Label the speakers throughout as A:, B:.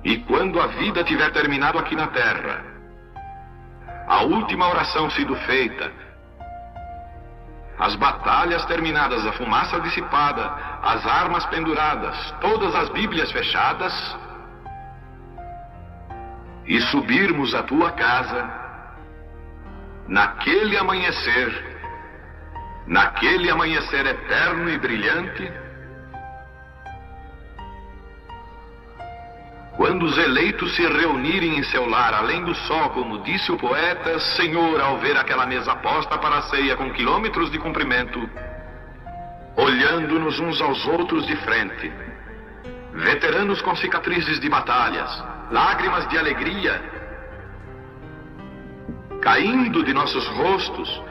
A: E quando a vida tiver terminado aqui na terra, a última oração sido feita, as batalhas terminadas, a fumaça dissipada, as armas penduradas, todas as Bíblias fechadas, e subirmos à tua casa, naquele amanhecer eterno e brilhante, quando os eleitos se reunirem em seu lar, além do sol, como disse o poeta, Senhor, ao ver aquela mesa posta para a ceia com quilômetros de comprimento, olhando-nos uns aos outros de frente, veteranos com cicatrizes de batalhas, lágrimas de alegria caindo de nossos rostos,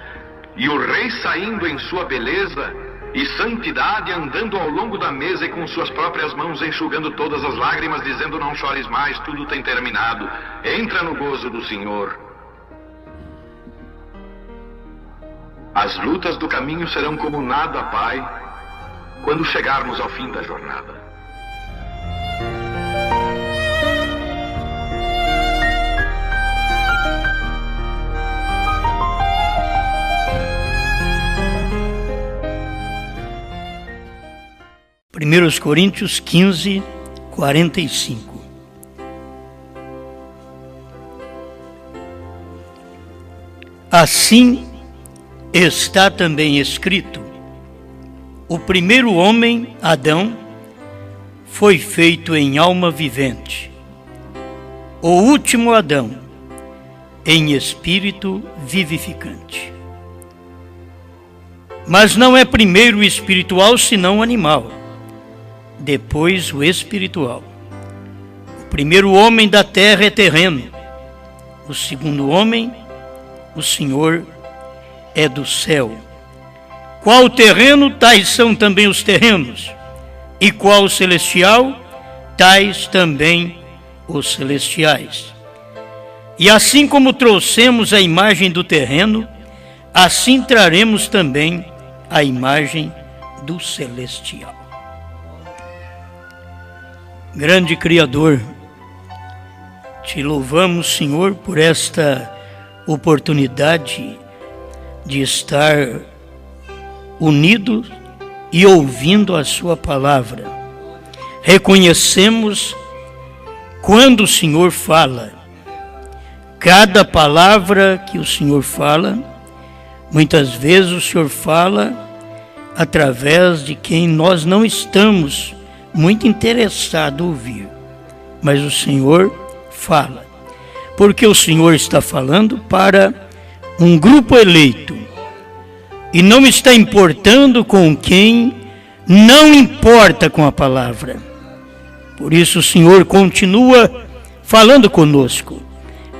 A: e o rei saindo em sua beleza e santidade, andando ao longo da mesa e com suas próprias mãos enxugando todas as lágrimas, dizendo: não chores mais, tudo tem terminado, entra no gozo do Senhor. As lutas do caminho serão como nada, Pai, quando chegarmos ao fim da jornada.
B: Primeiros Coríntios 15, 45. Assim está também escrito: o primeiro homem, Adão, foi feito em alma vivente. O último Adão, em espírito vivificante. Mas não é primeiro o espiritual, senão o animal, depois o espiritual. O primeiro homem da terra é terreno, o segundo homem, o Senhor, é do céu. Qual o terreno, tais são também os terrenos, e qual o celestial, tais também os celestiais. E assim como trouxemos a imagem do terreno, assim traremos também a imagem do celestial. Grande Criador, te louvamos, Senhor, por esta oportunidade de estar unidos e ouvindo a sua palavra. Reconhecemos quando o Senhor fala. Cada palavra que o Senhor fala, muitas vezes o Senhor fala através de quem nós não estamos muito interessados em ouvir. Mas o Senhor fala, porque o Senhor está falando para um grupo eleito e não está importando com quem não importa com a palavra. Por isso o Senhor continua falando conosco,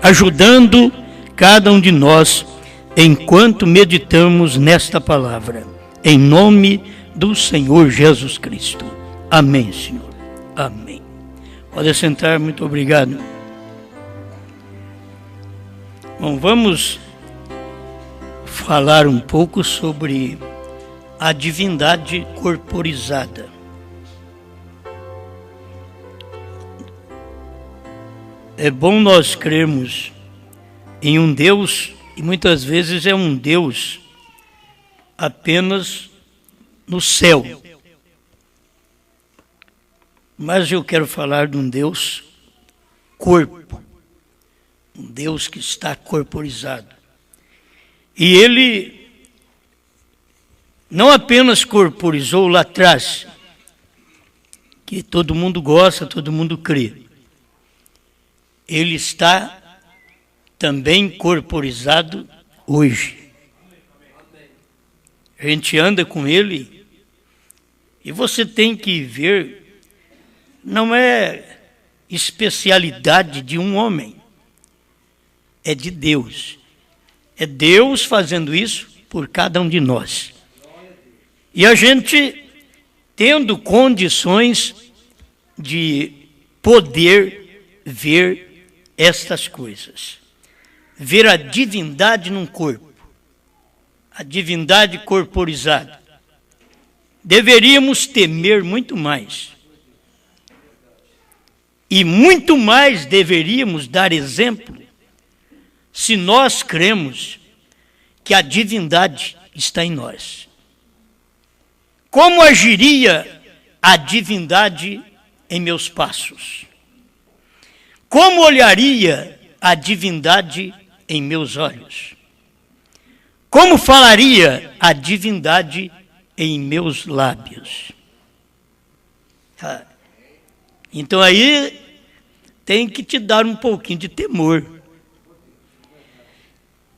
B: ajudando cada um de nós enquanto meditamos nesta palavra, em nome do Senhor Jesus Cristo. Amém, Senhor. Amém. Pode sentar, muito obrigado. Bom, vamos falar um pouco sobre a divindade corporizada. É bom nós crermos em um Deus, e muitas vezes é um Deus apenas no céu. Mas eu quero falar de um Deus corpo, um Deus que está corporizado. E ele não apenas corporizou lá atrás, que todo mundo gosta, todo mundo crê. Ele está também corporizado hoje. A gente anda com ele e você tem que ver, não é especialidade de um homem, é de Deus. É Deus fazendo isso por cada um de nós. E a gente tendo condições de poder ver estas coisas. Ver a divindade num corpo, a divindade corporizada. Deveríamos temer muito mais. E muito mais deveríamos dar exemplo se nós cremos que a divindade está em nós. Como agiria a divindade em meus passos? Como olharia a divindade em meus olhos? Como falaria a divindade em meus lábios? Então aí tem que te dar um pouquinho de temor.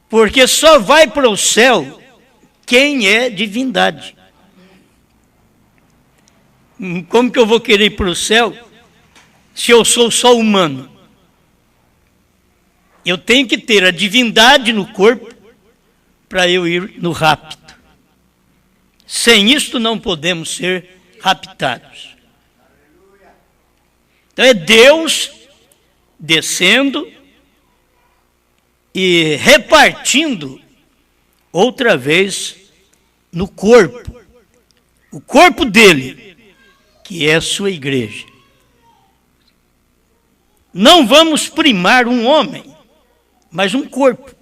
B: Porque só vai para o céu quem é divindade. Como que eu vou querer ir para o céu se eu sou só humano? Eu tenho que ter a divindade no corpo para eu ir no rapto. Sem isto não podemos ser raptados. Então é Deus descendo e repartindo outra vez no corpo. O corpo dele, que é a sua igreja. Não vamos primar um homem, mas um corpo.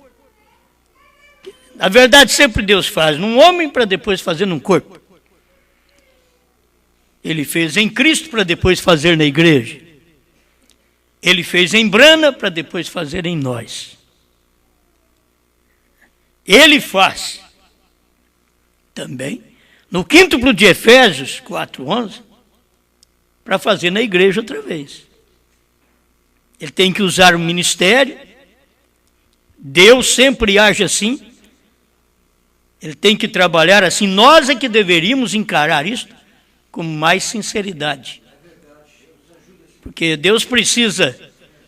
B: Na verdade, sempre Deus faz num homem para depois fazer num corpo. Ele fez em Cristo para depois fazer na igreja. Ele fez em Brana para depois fazer em nós. Ele faz também no quíntuplo de Efésios 4:11 para fazer na igreja outra vez. Ele tem que usar o ministério. Deus sempre age assim. Ele tem que trabalhar assim. Nós é que deveríamos encarar isso com mais sinceridade. Porque Deus precisa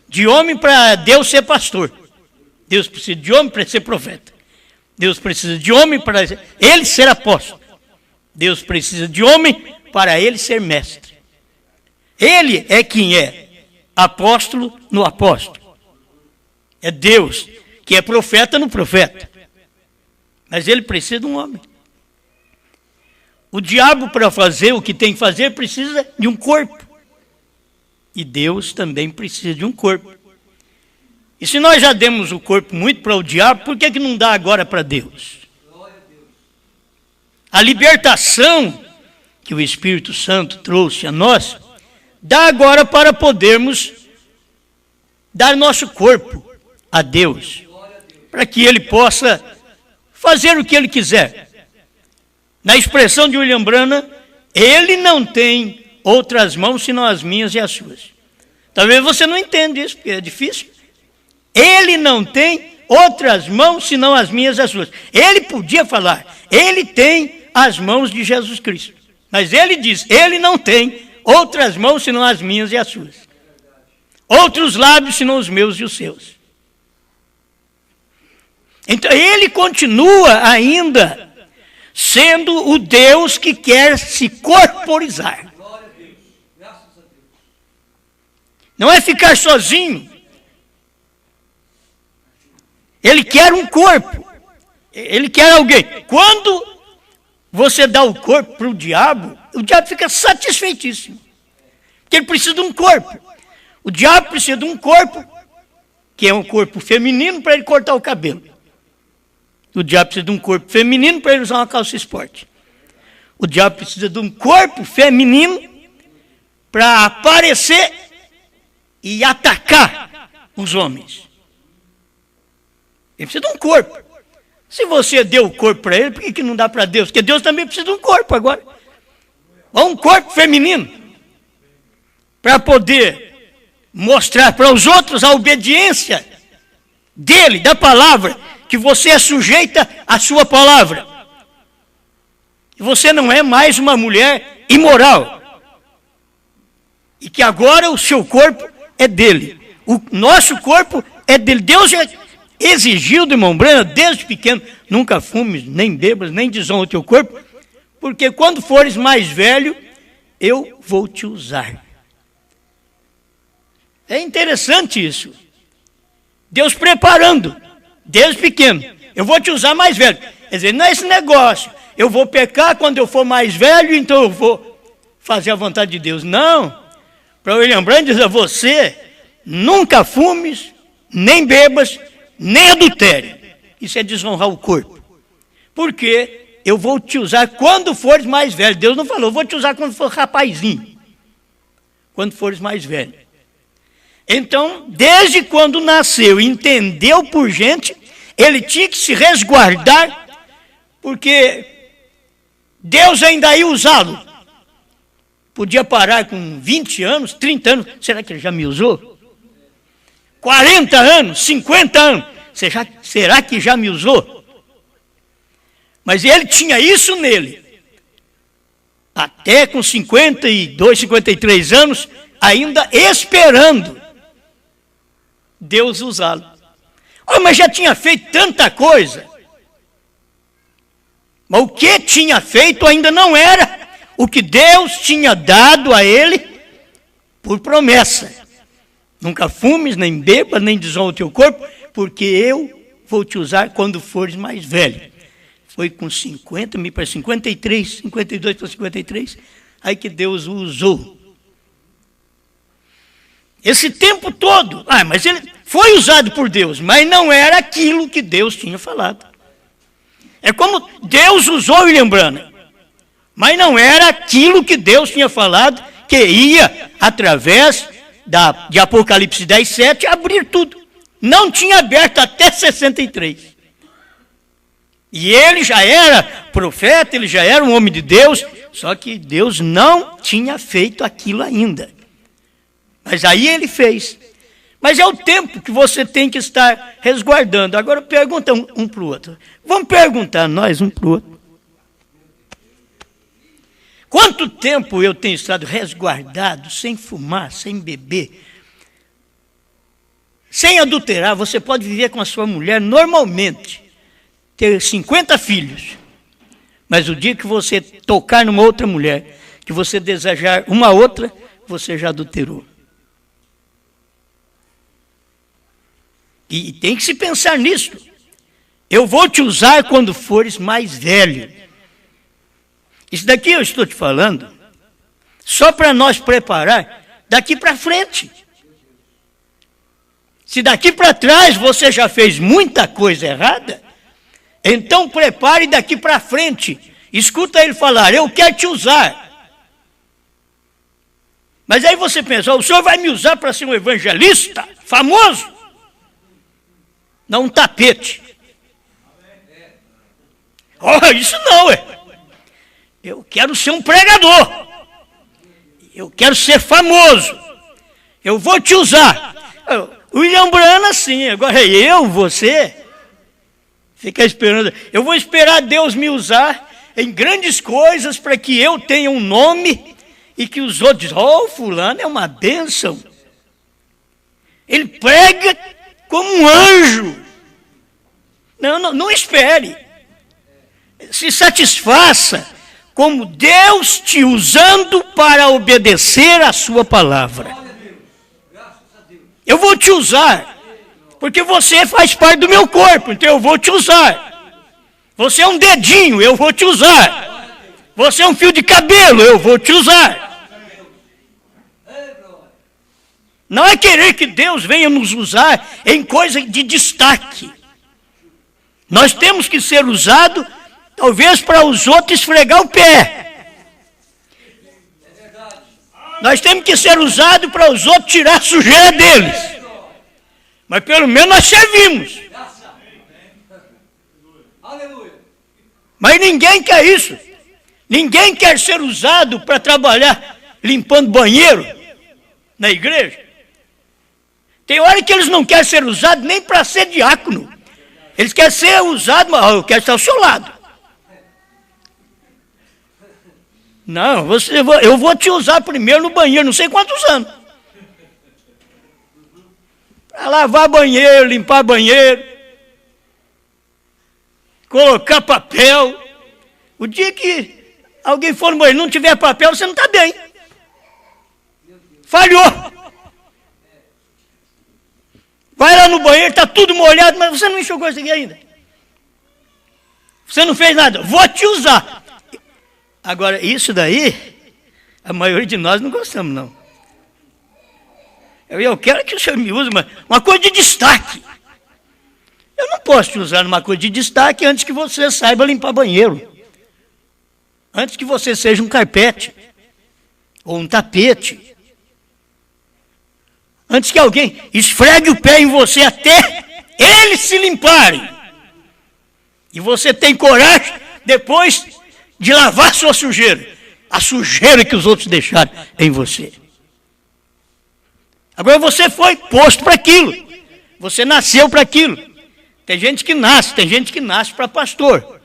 B: de homem para Deus ser pastor. Deus precisa de homem para ser profeta. Deus precisa de homem para ele ser apóstolo. Deus precisa de homem para ele ser mestre. Ele é quem é apóstolo no apóstolo. É Deus que é profeta no profeta. Mas ele precisa de um homem. O diabo, para fazer o que tem que fazer, precisa de um corpo. E Deus também precisa de um corpo. E se nós já demos o corpo muito para o diabo, por que não dá agora para Deus? A libertação que o Espírito Santo trouxe a nós, dá agora para podermos dar nosso corpo a Deus, para que Ele possa fazer o que Ele quiser. Na expressão de William Branham, Ele não tem outras mãos senão as minhas e as suas. Talvez você não entenda isso, porque é difícil. Ele não tem outras mãos senão as minhas e as suas. Ele podia falar, ele tem as mãos de Jesus Cristo. Mas ele diz, ele não tem outras mãos senão as minhas e as suas. Outros lábios senão os meus e os seus. Então ele continua ainda sendo o Deus que quer se corporizar. Não é ficar sozinho. Ele quer um corpo. Ele quer alguém. Quando você dá o corpo para o diabo fica satisfeitíssimo. Porque ele precisa de um corpo. O diabo precisa de um corpo, que é um corpo feminino, para ele cortar o cabelo. O diabo precisa de um corpo feminino para ele usar uma calça esporte. O diabo precisa de um corpo feminino para aparecer e atacar os homens. Ele precisa de um corpo. Se você deu o corpo para ele, por que não dá para Deus? Porque Deus também precisa de um corpo agora. Um corpo feminino. Para poder mostrar para os outros a obediência dele, da palavra, que você é sujeita à sua palavra. E você não é mais uma mulher imoral. E que agora o seu corpo é dele. O nosso corpo é dele. Deus já exigiu do irmão Branham, desde pequeno, nunca fumes, nem bebas, nem desonra o teu corpo, porque quando fores mais velho, eu vou te usar. É interessante isso. Deus preparando, desde pequeno. Eu vou te usar mais velho. Quer dizer, não é esse negócio. Eu vou pecar quando eu for mais velho, então eu vou fazer a vontade de Deus. Não. para William Branham dizer a você, nunca fumes, nem bebas, nem adultere. Isso é desonrar o corpo. Porque eu vou te usar quando fores mais velho. Deus não falou, eu vou te usar quando for rapazinho. Quando fores mais velho. Então, desde quando nasceu, entendeu por gente, ele tinha que se resguardar, porque Deus ainda ia usá-lo. Podia parar com 20 anos, 30 anos. Será que ele já me usou? 40 anos, 50 anos. Será que já me usou? Mas ele tinha isso nele. Até com 52, 53 anos, ainda esperando Deus usá-lo. Oh, mas já tinha feito tanta coisa. Mas o que tinha feito ainda não era o que Deus tinha dado a ele por promessa. Nunca fumes, nem bebas, nem desonra o teu corpo, porque eu vou te usar quando fores mais velho. Foi com 50, me para 53, 52 para 53, aí que Deus o usou. Esse tempo todo, mas ele foi usado por Deus, mas não era aquilo que Deus tinha falado. É como Deus usou William Branham, mas não era aquilo que Deus tinha falado, que ia, através de Apocalipse 10, 7, abrir tudo. Não tinha aberto até 63. E ele já era profeta, ele já era um homem de Deus, só que Deus não tinha feito aquilo ainda. Mas aí ele fez. Mas é o tempo que você tem que estar resguardando. Agora pergunta um para o outro. Vamos perguntar nós um para o outro. Quanto tempo eu tenho estado resguardado, sem fumar, sem beber, sem adulterar? Você pode viver com a sua mulher normalmente, ter 50 filhos, mas o dia que você tocar numa outra mulher, que você desejar uma outra, você já adulterou. E tem que se pensar nisso. Eu vou te usar quando fores mais velho. Isso daqui eu estou te falando só para nós preparar daqui para frente. Se daqui para trás você já fez muita coisa errada, então prepare daqui para frente. Escuta ele falar, eu quero te usar. Mas aí você pensa, o senhor vai me usar para ser um evangelista famoso? Não um tapete. Oh, isso não, eu quero ser um pregador. Eu quero ser famoso. Eu vou te usar. William Branham, sim. Agora você, fica esperando. Eu vou esperar Deus me usar em grandes coisas para que eu tenha um nome e que os outros, fulano é uma bênção. Ele prega como um anjo. Não espere. Se satisfaça como Deus te usando para obedecer a sua palavra. Eu vou te usar, porque você faz parte do meu corpo, então eu vou te usar. Você é um dedinho, eu vou te usar. Você é um fio de cabelo, eu vou te usar. Não é querer que Deus venha nos usar em coisa de destaque. Nós temos que ser usados, talvez para os outros esfregar o pé. Nós temos que ser usados para os outros tirar a sujeira deles. Mas pelo menos nós servimos. Mas ninguém quer isso. Ninguém quer ser usado para trabalhar limpando banheiro na igreja. Tem hora que eles não querem ser usados nem para ser diácono. Eles querem ser usados, mas eu quero estar ao seu lado. Não, eu vou te usar primeiro no banheiro, não sei quantos anos. Para lavar banheiro, limpar banheiro, colocar papel. O dia que alguém for no banheiro e não tiver papel, você não está bem. Falhou. Vai lá no banheiro, está tudo molhado, mas você não enxugou isso aqui ainda. Você não fez nada. Vou te usar. Agora, isso daí, a maioria de nós não gostamos, não. Eu quero que o senhor me use uma coisa de destaque. Eu não posso te usar numa coisa de destaque antes que você saiba limpar banheiro. Antes que você seja um carpete. Ou um tapete. Antes que alguém esfregue o pé em você até eles se limparem. E você tem coragem depois de lavar sua sujeira. A sujeira que os outros deixaram em você. Agora você foi posto para aquilo. Você nasceu para aquilo. Tem gente que nasce para pastor.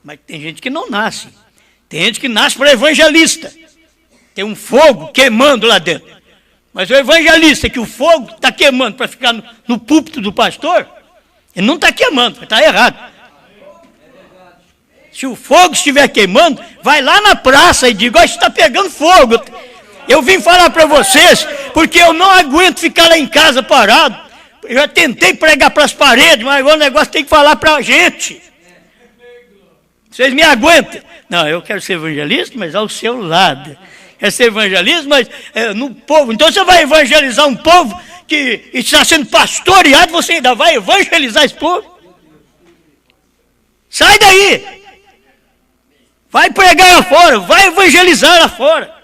B: Mas tem gente que não nasce. Tem gente que nasce para evangelista. Tem um fogo queimando lá dentro. Mas o evangelista que o fogo está queimando para ficar no púlpito do pastor, ele não está queimando, está errado. Se o fogo estiver queimando, vai lá na praça e diga, está pegando fogo. Eu vim falar para vocês, porque eu não aguento ficar lá em casa parado. Eu já tentei pregar para as paredes, mas agora o negócio tem que falar para a gente. Vocês me aguentam? Não, eu quero ser evangelista, mas ao seu lado. Quero ser evangelista, mas no povo. Então você vai evangelizar um povo que está sendo pastoreado, você ainda vai evangelizar esse povo? Sai daí! Vai pregar lá fora, vai evangelizar lá fora.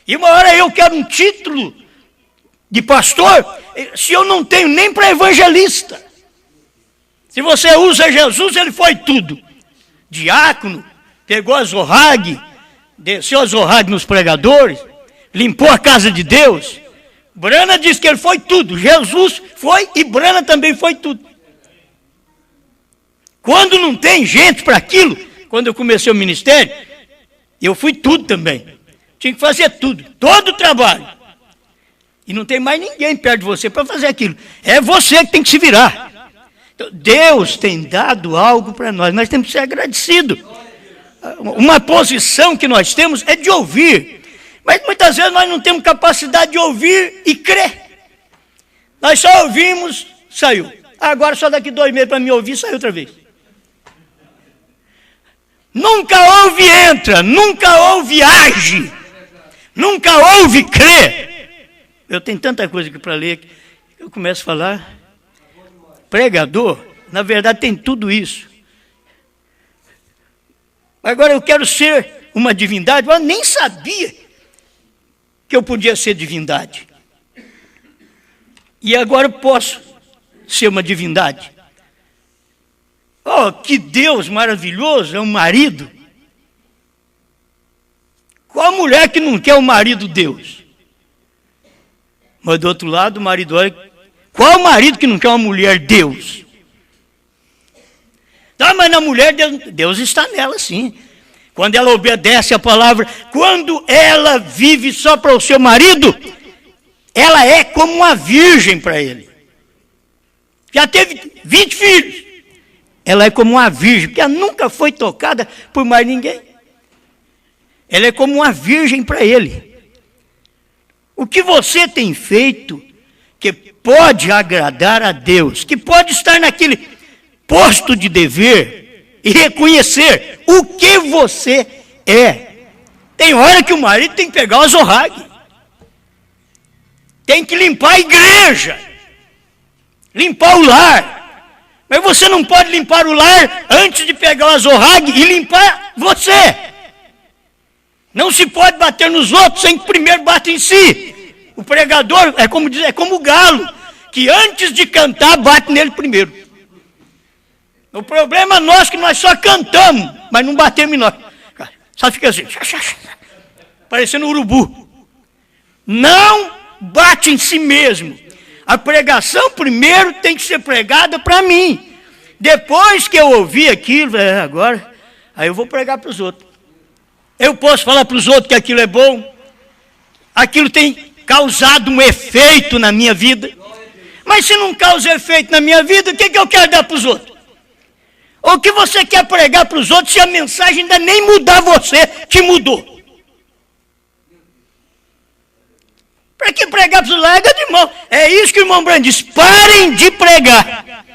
B: E uma hora eu quero um título de pastor, se eu não tenho nem para evangelista. Se você usa Jesus, ele foi tudo. Diácono, pegou a zorrague, desceu a zorrague nos pregadores, limpou a casa de Deus. Brana diz que ele foi tudo. Jesus foi e Brana também foi tudo. Quando não tem gente para aquilo, quando eu comecei o ministério, eu fui tudo também. Tinha que fazer tudo, todo o trabalho. E não tem mais ninguém perto de você para fazer aquilo. É você que tem que se virar. Então, Deus tem dado algo para nós temos que ser agradecidos. Uma posição que nós temos é de ouvir. Mas muitas vezes nós não temos capacidade de ouvir e crer. Nós só ouvimos, saiu. Agora só daqui 2 meses para me ouvir, saiu outra vez. Nunca ouve entra, nunca ouve age, nunca ouve crê. Eu tenho tanta coisa aqui para ler que eu começo a falar. Pregador, na verdade tem tudo isso. Agora eu quero ser uma divindade, eu nem sabia que eu podia ser divindade. E agora eu posso ser uma divindade. Oh, que Deus maravilhoso, é um marido. Qual mulher que não quer um marido Deus? Mas do outro lado, o marido olha, qual marido que não quer uma mulher Deus? Tá, mas na mulher, Deus está nela sim. Quando ela obedece a palavra, quando ela vive só para o seu marido, ela é como uma virgem para ele. Já teve 20 filhos. Ela é como uma virgem, porque ela nunca foi tocada por mais ninguém. Ela é como uma virgem para ele. O que você tem feito que pode agradar a Deus, que pode estar naquele posto de dever e reconhecer o que você é. Tem hora que o marido tem que pegar o azorrague, tem que limpar a igreja, limpar o lar. Mas você não pode limpar o lar antes de pegar o azorrague e limpar você. Não se pode bater nos outros sem que primeiro bata em si. O pregador é como o galo, que antes de cantar bate nele primeiro. O problema nosso é que nós só cantamos, mas não batemos em nós. Só fica assim, parecendo um urubu. Não bate em si mesmo. A pregação primeiro tem que ser pregada para mim. Depois que eu ouvir aquilo, agora, aí eu vou pregar para os outros. Eu posso falar para os outros que aquilo é bom. Aquilo tem causado um efeito na minha vida. Mas se não causa efeito na minha vida, o que eu quero dar para os outros? Ou o que você quer pregar para os outros se a mensagem ainda nem mudar você, que mudou? Para que pregar para os outros? Larga de mão. É isso que o irmão Brando diz. Parem de pregar.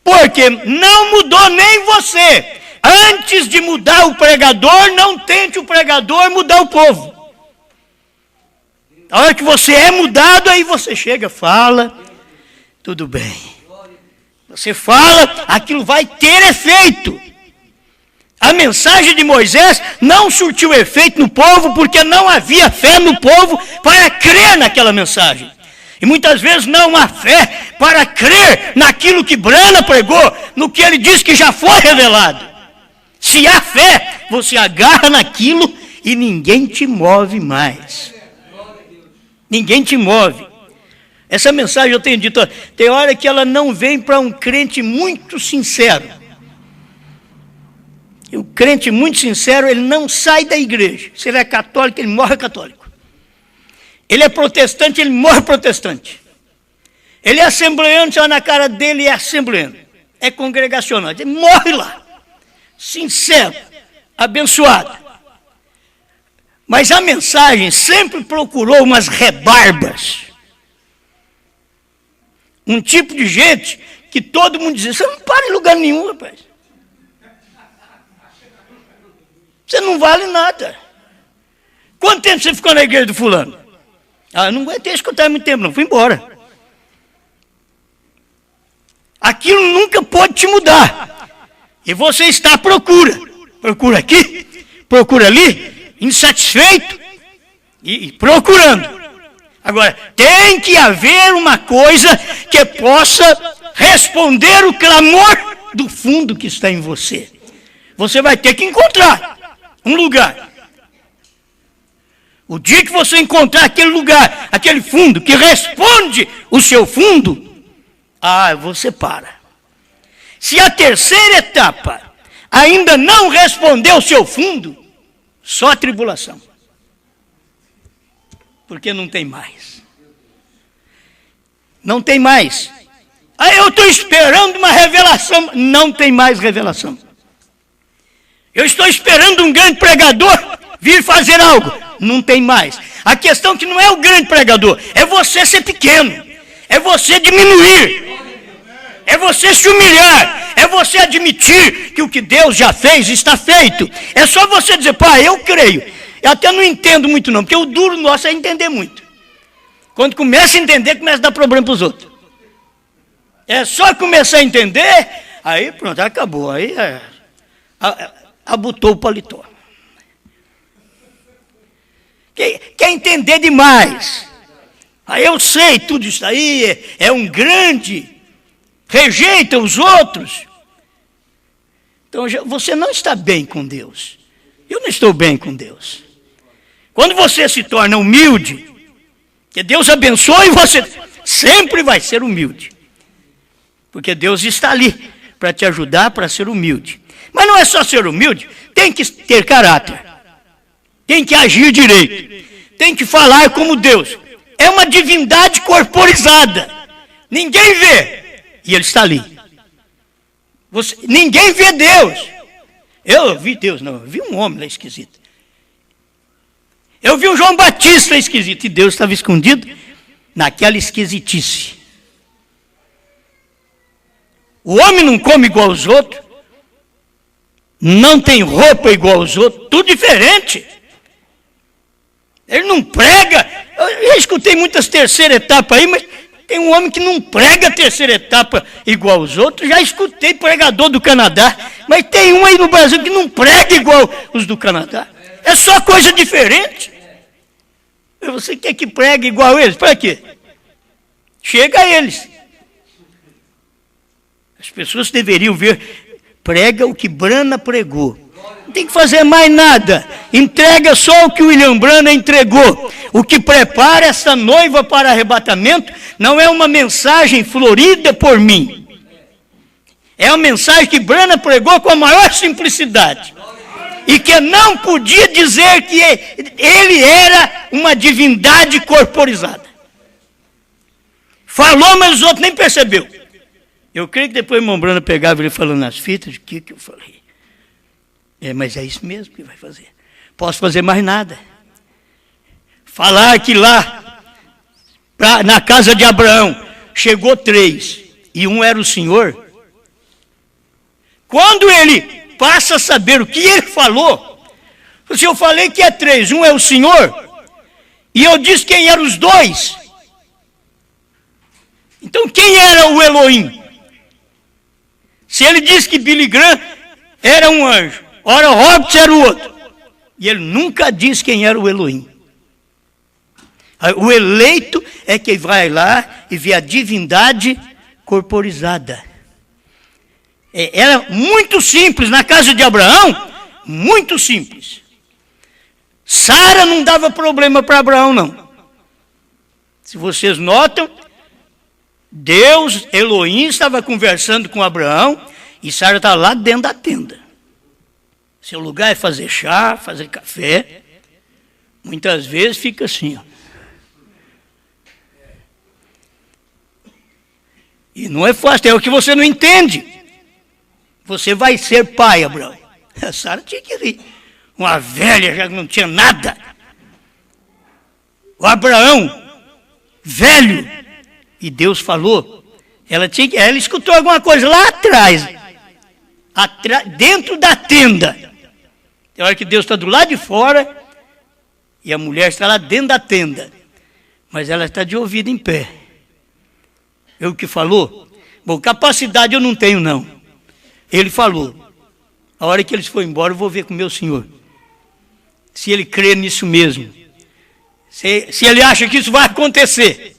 B: Porque não mudou nem você. Antes de mudar o pregador, não tente o pregador mudar o povo. A hora que você é mudado, aí você chega, fala, tudo bem. Você fala, aquilo vai ter efeito. A mensagem de Moisés não surtiu efeito no povo, porque não havia fé no povo para crer naquela mensagem. E muitas vezes não há fé para crer naquilo que Brana pregou, no que ele disse que já foi revelado. Se há fé, você agarra naquilo e ninguém te move mais. Ninguém te move. Essa mensagem eu tenho dito, tem hora que ela não vem para um crente muito sincero. E o crente muito sincero, ele não sai da igreja. Se ele é católico, ele morre católico. Ele é protestante, ele morre protestante. Ele é assembleano, você olha na cara dele, é assembleano. É congregacional, ele morre lá. Sincero, abençoado. Mas a mensagem sempre procurou umas rebarbas. Um tipo de gente que todo mundo dizia, você não para em lugar nenhum, rapaz. Você não vale nada. Quanto tempo você ficou na igreja do fulano? Ah, eu não aguentei escutar muito tempo, não. Fui embora. Aquilo nunca pode te mudar. E você está à procura. Procura aqui, procura ali, insatisfeito e procurando. Agora, tem que haver uma coisa que possa responder o clamor do fundo que está em você. Você vai ter que encontrar um lugar. O dia que você encontrar aquele lugar, aquele fundo que responde o seu fundo, você para. Se a terceira etapa ainda não respondeu o seu fundo, só tribulação. Porque não tem mais. Não tem mais. Eu estou esperando uma revelação. Não tem mais revelação. Eu estou esperando um grande pregador vir fazer algo. Não tem mais. A questão que não é o grande pregador, é você ser pequeno, é você diminuir, é você se humilhar, é você admitir que o que Deus já fez está feito. É só você dizer, pai, eu creio. Eu até não entendo muito não, porque o duro nosso é entender muito. Quando começa a entender, começa a dar problema para os outros. É só começar a entender, aí pronto, acabou. Aí abutou o paletó. Quer entender demais. Aí eu sei tudo isso aí, é um grande, rejeita os outros. Então você não está bem com Deus. Eu não estou bem com Deus. Quando você se torna humilde, que Deus abençoe, você sempre vai ser humilde. Porque Deus está ali para te ajudar para ser humilde. Mas não é só ser humilde, tem que ter caráter. Tem que agir direito. Tem que falar como Deus. É uma divindade corporizada. Ninguém vê. E Ele está ali. Ninguém vê Deus. Eu vi Deus, não. Eu vi um homem lá esquisito. Eu vi o João Batista esquisito. E Deus estava escondido naquela esquisitice. O homem não come igual aos outros. Não tem roupa igual aos outros. Tudo diferente. Ele não prega. Eu escutei muitas terceiras etapas aí, mas tem um homem que não prega a terceira etapa igual aos outros. Já escutei pregador do Canadá, mas tem um aí no Brasil que não prega igual os do Canadá. É só coisa diferente. Você quer que pregue igual eles? Para quê? Chega a eles. As pessoas deveriam ver, prega o que Brana pregou. Não tem que fazer mais nada. Entrega só o que o William Brana entregou. O que prepara essa noiva para arrebatamento não é uma mensagem florida por mim. É uma mensagem que Brana pregou com a maior simplicidade. E que não podia dizer que ele era uma divindade corporizada. Falou, mas os outros nem percebeu. Eu creio que depois o irmão Brana pegava ele falando nas fitas, o que eu falei? Mas é isso mesmo que vai fazer. Posso fazer mais nada. Falar que lá, na casa de Abraão, chegou 3, e um era o Senhor. Quando ele passa a saber o que ele falou, se eu falei que é 3, um é o Senhor, E eu disse quem eram os dois. Então quem era o Elohim? Se ele disse que Billy Graham era um anjo, ora Roberts era o outro. E ele nunca disse quem era o Elohim. O eleito é quem vai lá e vê a divindade corporizada. Era muito simples, na casa de Abraão, muito simples. Sara não dava problema para Abraão, não. Se vocês notam, Deus, Elohim, estava conversando com Abraão e Sara estava lá dentro da tenda. Seu lugar é fazer chá, fazer café. Muitas vezes fica assim, ó. E não é fácil, é o que você não entende. Você vai ser pai, Abraão. A Sara tinha que rir. Uma velha já não tinha nada. O Abraão, velho, e Deus falou, ela escutou alguma coisa lá atrás, dentro da tenda. Tem hora que Deus está do lado de fora e a mulher está lá dentro da tenda, mas ela está de ouvido em pé. Eu que falou? Bom, capacidade eu não tenho, não. Ele falou. A hora que eles foram embora, eu vou ver com o meu senhor. Se ele crê nisso mesmo. Se ele acha que isso vai acontecer.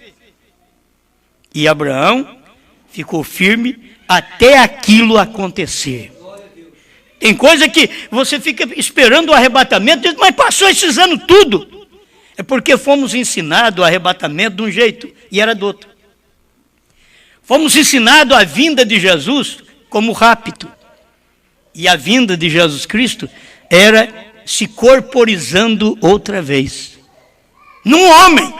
B: E Abraão ficou firme até aquilo acontecer. Tem coisa que você fica esperando o arrebatamento, mas passou esses anos tudo. É porque fomos ensinados o arrebatamento de um jeito e era do outro. Fomos ensinados a vinda de Jesus como rapto. E a vinda de Jesus Cristo era se corporizando outra vez. Num homem.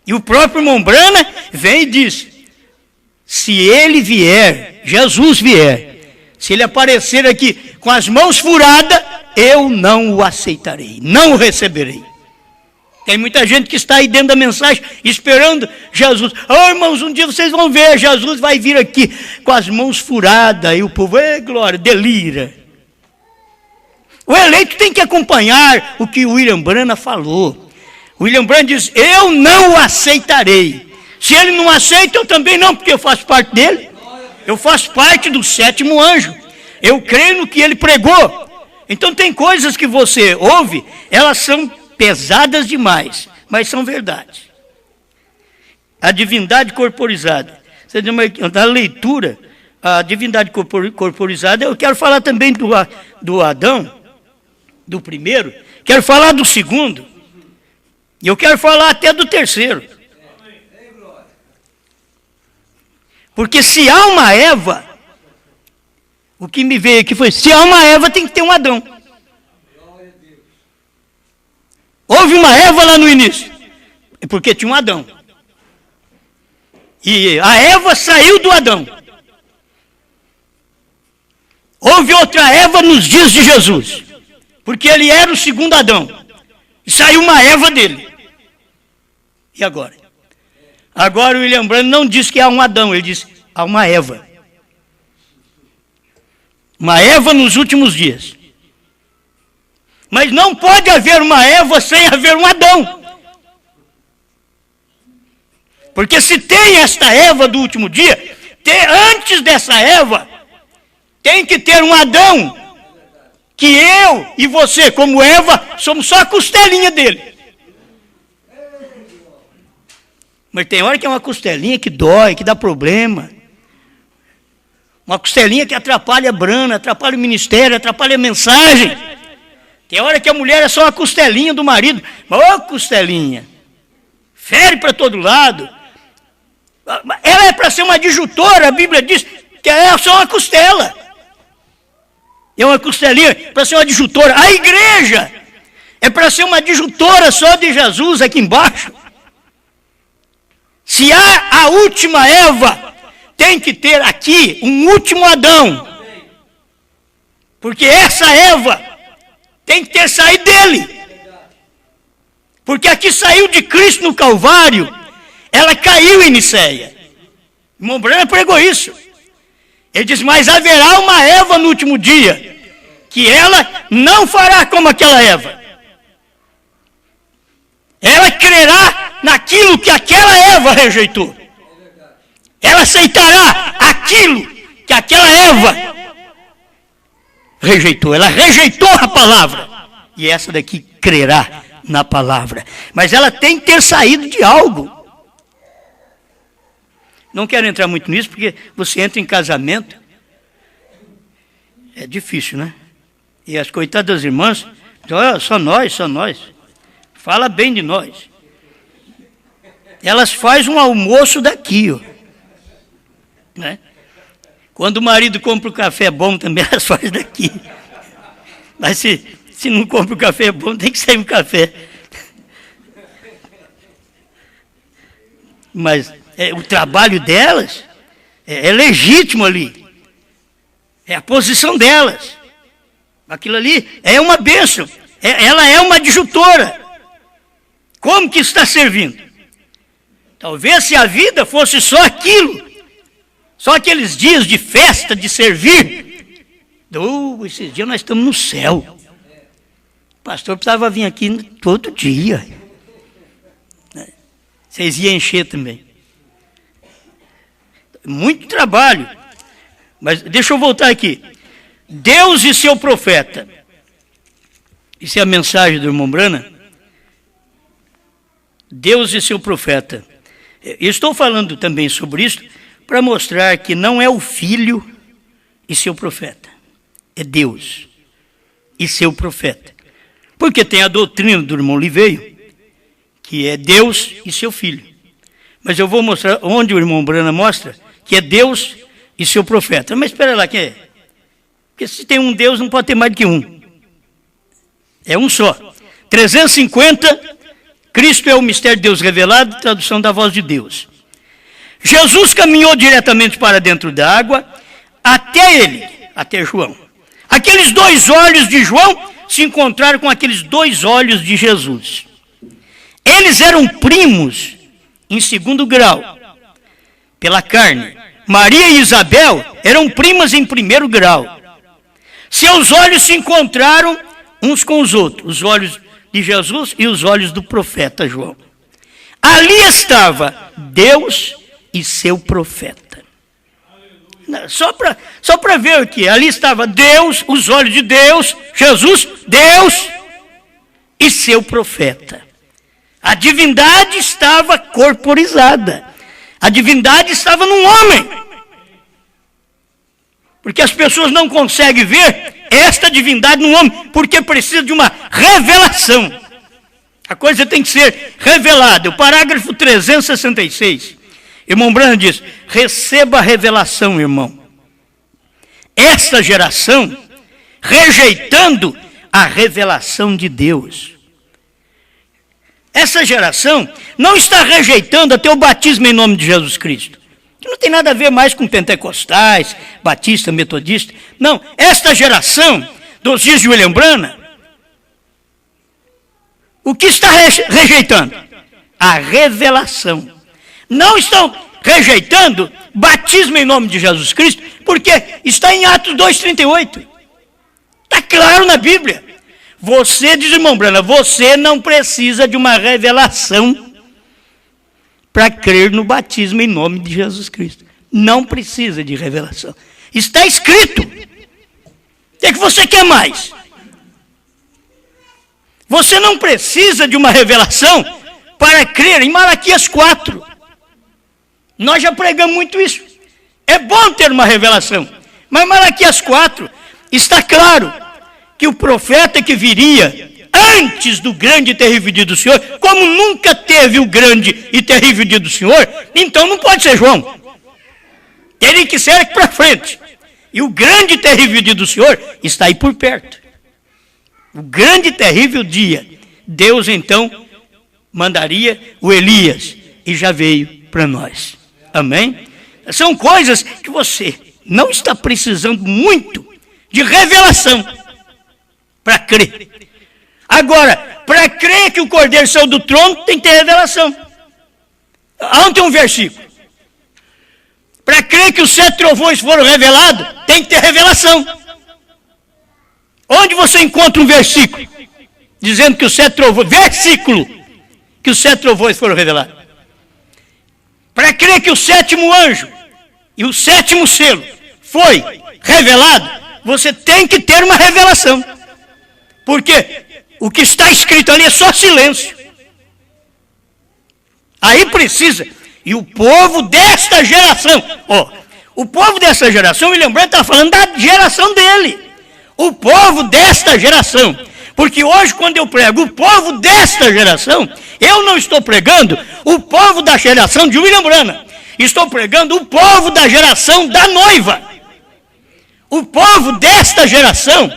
B: E o próprio Mombrana vem e diz, se ele vier, Jesus vier, se ele aparecer aqui com as mãos furadas, eu não o aceitarei, não o receberei. Tem muita gente que está aí dentro da mensagem esperando Jesus. Oh, irmãos, um dia vocês vão ver, Jesus vai vir aqui com as mãos furadas. E o povo, glória, delira. O eleito tem que acompanhar o que o William Branham falou. O William Branham diz, eu não o aceitarei. Se ele não aceita, eu também não, porque eu faço parte dele. Eu faço parte do 7º anjo. Eu creio no que ele pregou. Então tem coisas que você ouve, elas são pesadas demais, mas são verdade. A divindade corporizada. Na leitura, a divindade corporizada, eu quero falar também do Adão, do primeiro, quero falar do segundo, e eu quero falar até do terceiro. Porque se há uma Eva, o que me veio aqui foi, se há uma Eva, tem que ter um Adão. Houve uma Eva lá no início, porque tinha um Adão. E a Eva saiu do Adão. Houve outra Eva nos dias de Jesus, porque ele era o segundo Adão. E saiu uma Eva dele. E agora? Agora o William Branham não diz que há um Adão, ele diz há uma Eva. Uma Eva nos últimos dias. Mas não pode haver uma Eva sem haver um Adão. Porque se tem esta Eva do último dia, antes dessa Eva, tem que ter um Adão. Que eu e você, como Eva, somos só a costelinha dele. Mas tem hora que é uma costelinha que dói, que dá problema. Uma costelinha que atrapalha a brana, atrapalha o ministério, atrapalha a mensagem. Tem hora que a mulher é só uma costelinha do marido. Ô, costelinha, fere para todo lado. Ela é para ser uma adjutora, a Bíblia diz que é só uma costela. É uma costelinha para ser uma adjutora. A igreja é para ser uma adjutora só de Jesus aqui embaixo. Se há a última Eva, tem que ter aqui um último Adão. Porque essa Eva tem que ter saído dele. Porque aqui saiu de Cristo no Calvário, ela caiu em Niceia. O irmão Branham pregou isso. Ele diz, mas haverá uma Eva no último dia, que ela não fará como aquela Eva. ela crerá naquilo que aquela Eva rejeitou. Ela aceitará aquilo que aquela Eva rejeitou. Ela rejeitou a palavra. E essa daqui crerá na palavra. Mas ela tem que ter saído de algo. Não quero entrar muito nisso, porque você entra em casamento. É difícil, né? E as coitadas irmãs, oh, só nós. Fala bem de nós. Elas fazem um almoço daqui, ó. Né? Quando o marido compra o café bom, também elas fazem daqui. Mas se não compra o café bom, tem que sair um café. Mas o trabalho delas é legítimo ali. É a posição delas. Aquilo ali é uma bênção. Ela é uma adjutora. Como que está servindo? Talvez se a vida fosse só aquilo, só aqueles dias de festa, de servir. Esses dias nós estamos no céu. O pastor precisava vir aqui todo dia. Vocês iam encher também. Muito trabalho. Mas deixa eu voltar aqui. Deus e seu profeta. Isso é a mensagem do irmão Brana. Deus e seu profeta. Eu estou falando também sobre isso para mostrar que não é o filho e seu profeta. É Deus e seu profeta. Porque tem a doutrina do irmão Liveio, que é Deus e seu filho. Mas eu vou mostrar onde o irmão Brana mostra que é Deus e seu profeta. Mas espera lá, quem é? Porque se tem um Deus, não pode ter mais do que um. É um só. 350, Cristo é o mistério de Deus revelado, tradução da voz de Deus. Jesus caminhou diretamente para dentro da água, até João. Aqueles dois olhos de João se encontraram com aqueles dois olhos de Jesus. Eles eram primos em segundo grau, pela carne. Maria e Isabel eram primas em primeiro grau. Seus olhos se encontraram uns com os outros, os olhos de Jesus e os olhos do profeta João. Ali estava Deus e seu profeta. Só para ver aqui, ali estava Deus, os olhos de Deus, Jesus, Deus e seu profeta. A divindade estava corporizada. A divindade estava num homem. Porque as pessoas não conseguem ver esta divindade num homem, porque precisa de uma revelação. A coisa tem que ser revelada. O parágrafo 366. Irmão Brana diz, receba a revelação, irmão. Esta geração, rejeitando a revelação de Deus. Essa geração não está rejeitando até o batismo em nome de Jesus Cristo. Que não tem nada a ver mais com pentecostais, batista, metodista. Não, esta geração dos dias de William Brana, o que está rejeitando? A revelação. Não estão rejeitando batismo em nome de Jesus Cristo, porque está em Atos 2,38. Está claro na Bíblia. Você, diz irmão Brana, você não precisa de uma revelação para crer no batismo em nome de Jesus Cristo. Não precisa de revelação. Está escrito. O que você quer mais? Você não precisa de uma revelação para crer em Malaquias 4. Nós já pregamos muito isso. É bom ter uma revelação. Mas Malaquias 4 está claro que o profeta que viria antes do grande e terrível dia do Senhor, como nunca teve o grande e terrível dia do Senhor, então não pode ser João. Teria que ser aqui para frente. E o grande e terrível dia do Senhor está aí por perto. O grande e terrível dia. Deus então mandaria o Elias e já veio para nós. Amém? São coisas que você não está precisando muito de revelação para crer. Agora, para crer que o Cordeiro saiu do trono, tem que ter revelação. Aonde tem um versículo? Para crer que os 7 trovões foram revelados, tem que ter revelação. Onde você encontra um versículo dizendo que os 7 trovões, versículo, que os 7 trovões foram revelados. Para crer que o 7º anjo e o 7º selo foi revelado, você tem que ter uma revelação. Porque o que está escrito ali é só silêncio. Aí precisa. E o povo desta geração, o povo dessa geração, me lembrando, está falando da geração dele. O povo desta geração. Porque hoje, quando eu prego o povo desta geração, eu não estou pregando o povo da geração de William Branham. Estou pregando o povo da geração da noiva. O povo desta geração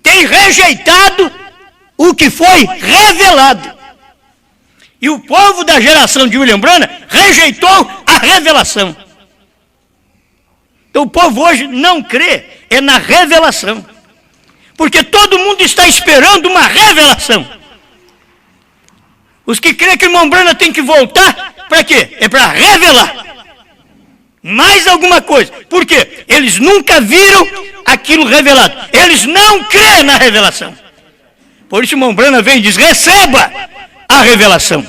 B: tem rejeitado o que foi revelado. E o povo da geração de William Branham rejeitou a revelação. Então o povo hoje não crê na revelação. Porque todo mundo está esperando uma revelação. Os que creem que o irmão Branham tem que voltar, para quê? É para revelar. Mais alguma coisa. Por quê? Eles nunca viram aquilo revelado. Eles não creem na revelação. Por isso o irmão Branham vem e diz, receba a revelação.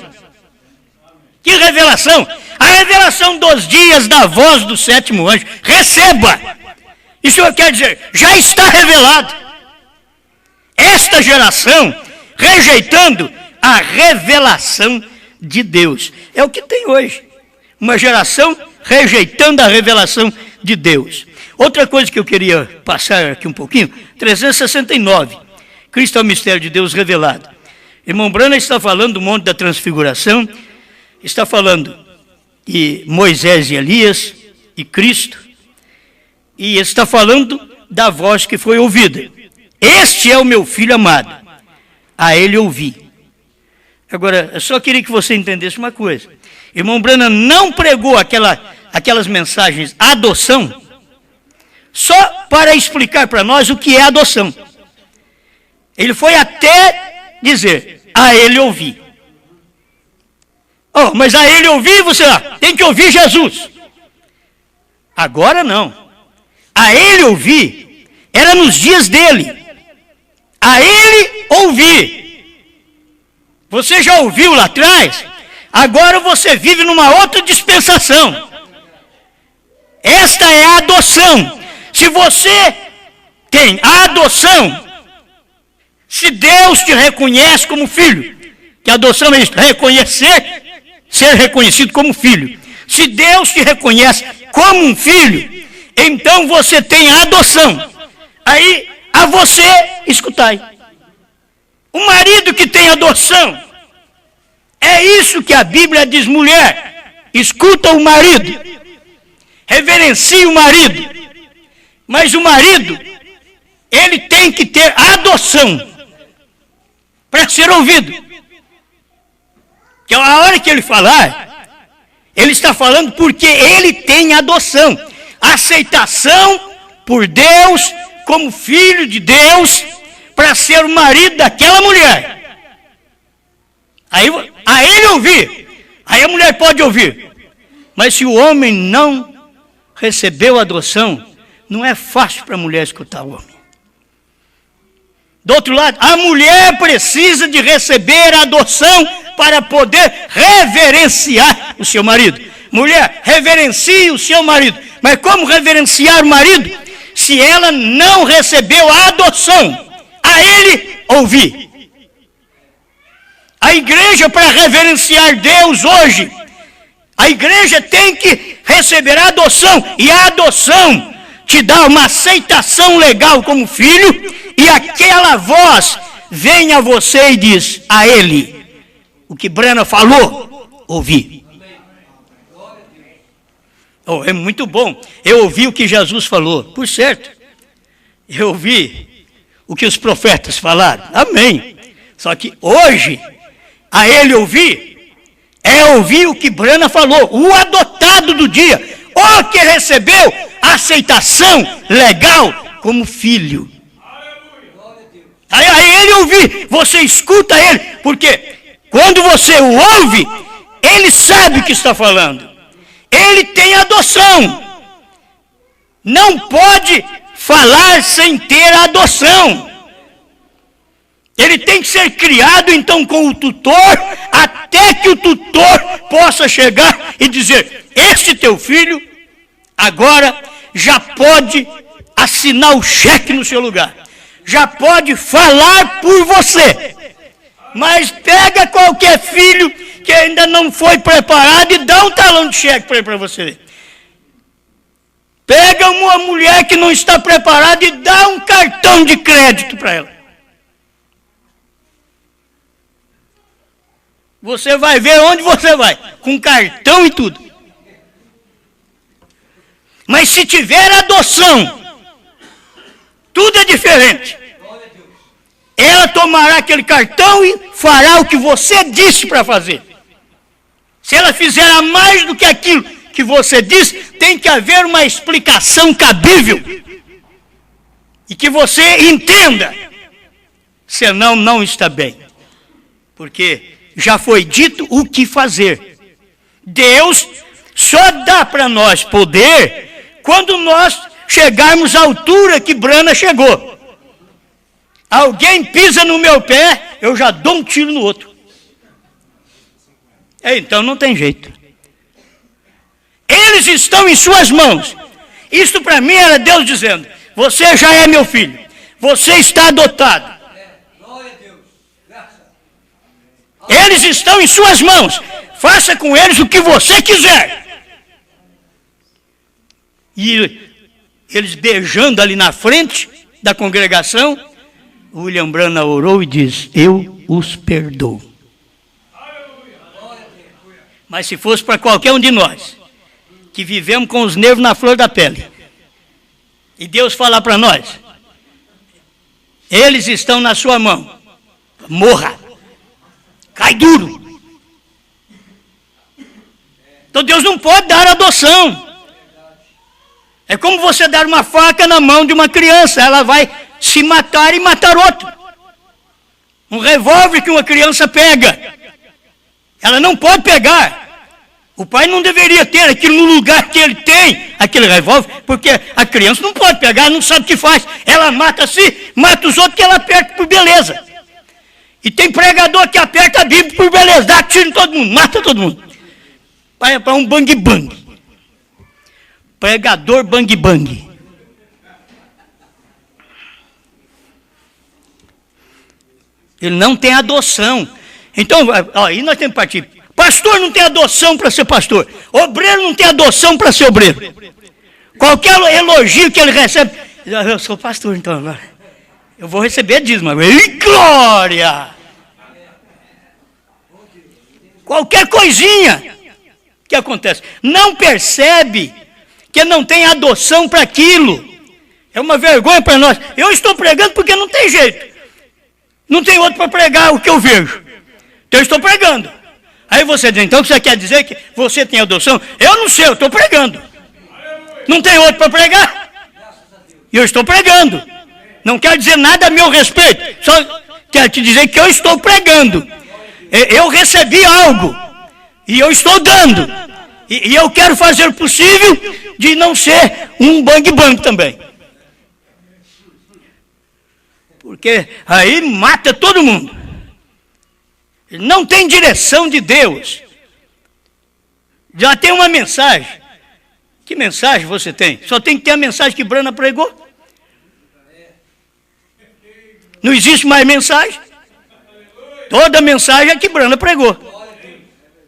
B: Que revelação? A revelação dos dias da voz do 7º anjo. Receba. Isso quer dizer, já está revelado. Esta geração rejeitando a revelação de Deus. É o que tem hoje. Uma geração rejeitando a revelação de Deus. Outra coisa que eu queria passar aqui um pouquinho, 369. Cristo é o mistério de Deus revelado. Irmão Branham está falando do Monte da Transfiguração, está falando de Moisés e Elias e Cristo, e está falando da voz que foi ouvida. Este é o meu filho amado, a ele ouvi. Agora, eu só queria que você entendesse uma coisa. Irmão Branham não pregou aquelas mensagens adoção só para explicar para nós o que é adoção. Ele foi até dizer, a ele ouvi. Mas a ele ouvir, você tem que ouvir Jesus. Agora não. A ele ouvir era nos dias dele. A ele ouvir. Você já ouviu lá atrás? Agora você vive numa outra dispensação. Esta é a adoção. Se você tem a adoção, se Deus te reconhece como filho, que a adoção é isso, reconhecer, ser reconhecido como filho. Se Deus te reconhece como um filho, então você tem a adoção. Aí, a você, escutai. O marido que tem adoção, é isso que a Bíblia diz, mulher, escuta o marido, reverencia o marido, mas o marido, ele tem que ter adoção, para ser ouvido. Que a hora que ele falar, ele está falando porque ele tem adoção, aceitação por Deus, como filho de Deus, para ser o marido daquela mulher. Aí a ele ouvir, aí a mulher pode ouvir. Mas se o homem não recebeu a adoção, não é fácil para a mulher escutar o homem. Do outro lado, a mulher precisa de receber a adoção para poder reverenciar o seu marido. Mulher, reverencie o seu marido. Mas como reverenciar o marido se ela não recebeu a adoção? A ele ouvir. A igreja, para reverenciar Deus hoje, a igreja tem que receber a adoção. E a adoção te dá uma aceitação legal como filho, e aquela voz vem a você e diz a ele, o que Branham falou, ouvi. É muito bom. Eu ouvi o que Jesus falou, por certo. Eu ouvi o que os profetas falaram, amém. Só que hoje, a ele ouvir, é ouvir o que Branham falou, o adotado do dia, o que recebeu a aceitação legal como filho. Aí ele ouvir, você escuta ele, porque quando você o ouve, ele sabe o que está falando. Ele tem adoção. Não pode falar sem ter adoção. Ele tem que ser criado, então, com o tutor, até que o tutor possa chegar e dizer: este teu filho, agora, já pode assinar o cheque no seu lugar. Já pode falar por você. Mas pega qualquer filho que ainda não foi preparado e dá um talão de cheque para ele, para você. Pega uma mulher que não está preparada e dá um cartão de crédito para ela. Você vai ver onde você vai, com cartão e tudo. Mas se tiver adoção, tudo é diferente. Ela tomará aquele cartão e fará o que você disse para fazer. Se ela fizer a mais do que aquilo que você disse, tem que haver uma explicação cabível. E que você entenda. Senão, não está bem. Porque já foi dito o que fazer. Deus só dá para nós poder quando nós chegarmos à altura que Brana chegou. Alguém pisa no meu pé, eu já dou um tiro no outro. Então não tem jeito. Eles estão em suas mãos. Isto para mim era Deus dizendo: você já é meu filho. Você está adotado. Eles estão em suas mãos. Faça com eles o que você quiser. E eles beijando ali na frente da congregação, William Branham orou e diz: eu os perdoo. Mas se fosse para qualquer um de nós, que vivemos com os nervos na flor da pele, e Deus falar para nós: eles estão na sua mão, morra, cai duro. Então Deus não pode dar adoção. É como você dar uma faca na mão de uma criança, ela vai se matar e matar outro. Um revólver que uma criança pega, ela não pode pegar. O pai não deveria ter aquilo no lugar que ele tem, aquele revólver, porque a criança não pode pegar, não sabe o que faz. Ela mata si, mata os outros que ela aperta por beleza. E tem pregador que aperta a Bíblia por beleza, dá tiro em todo mundo, mata todo mundo. Para um bang-bang. Pregador bang-bang. Ele não tem adoção. Então, aí nós temos que partir. Pastor não tem adoção para ser pastor. Obreiro não tem adoção para ser obreiro. Qualquer elogio que ele recebe: eu sou pastor, então agora eu vou receber dízimo. E glória! Qualquer coisinha que acontece. Não percebe que não tem adoção para aquilo. É uma vergonha para nós. Eu estou pregando porque não tem jeito. Não tem outro para pregar o que eu vejo. Então eu estou pregando. Aí você diz: então você quer dizer que você tem adoção? Eu não sei, eu estou pregando. Não tem outro para pregar? E eu estou pregando. Não quer dizer nada a meu respeito. Só quero te dizer que eu estou pregando. Eu recebi algo. E eu estou dando. E eu quero fazer o possível de não ser um bang-bang também. Porque aí mata todo mundo. Não tem direção de Deus. Já tem uma mensagem. Que mensagem você tem? Só tem que ter a mensagem que Brana pregou. Não existe mais mensagem. Toda mensagem é que Brana pregou.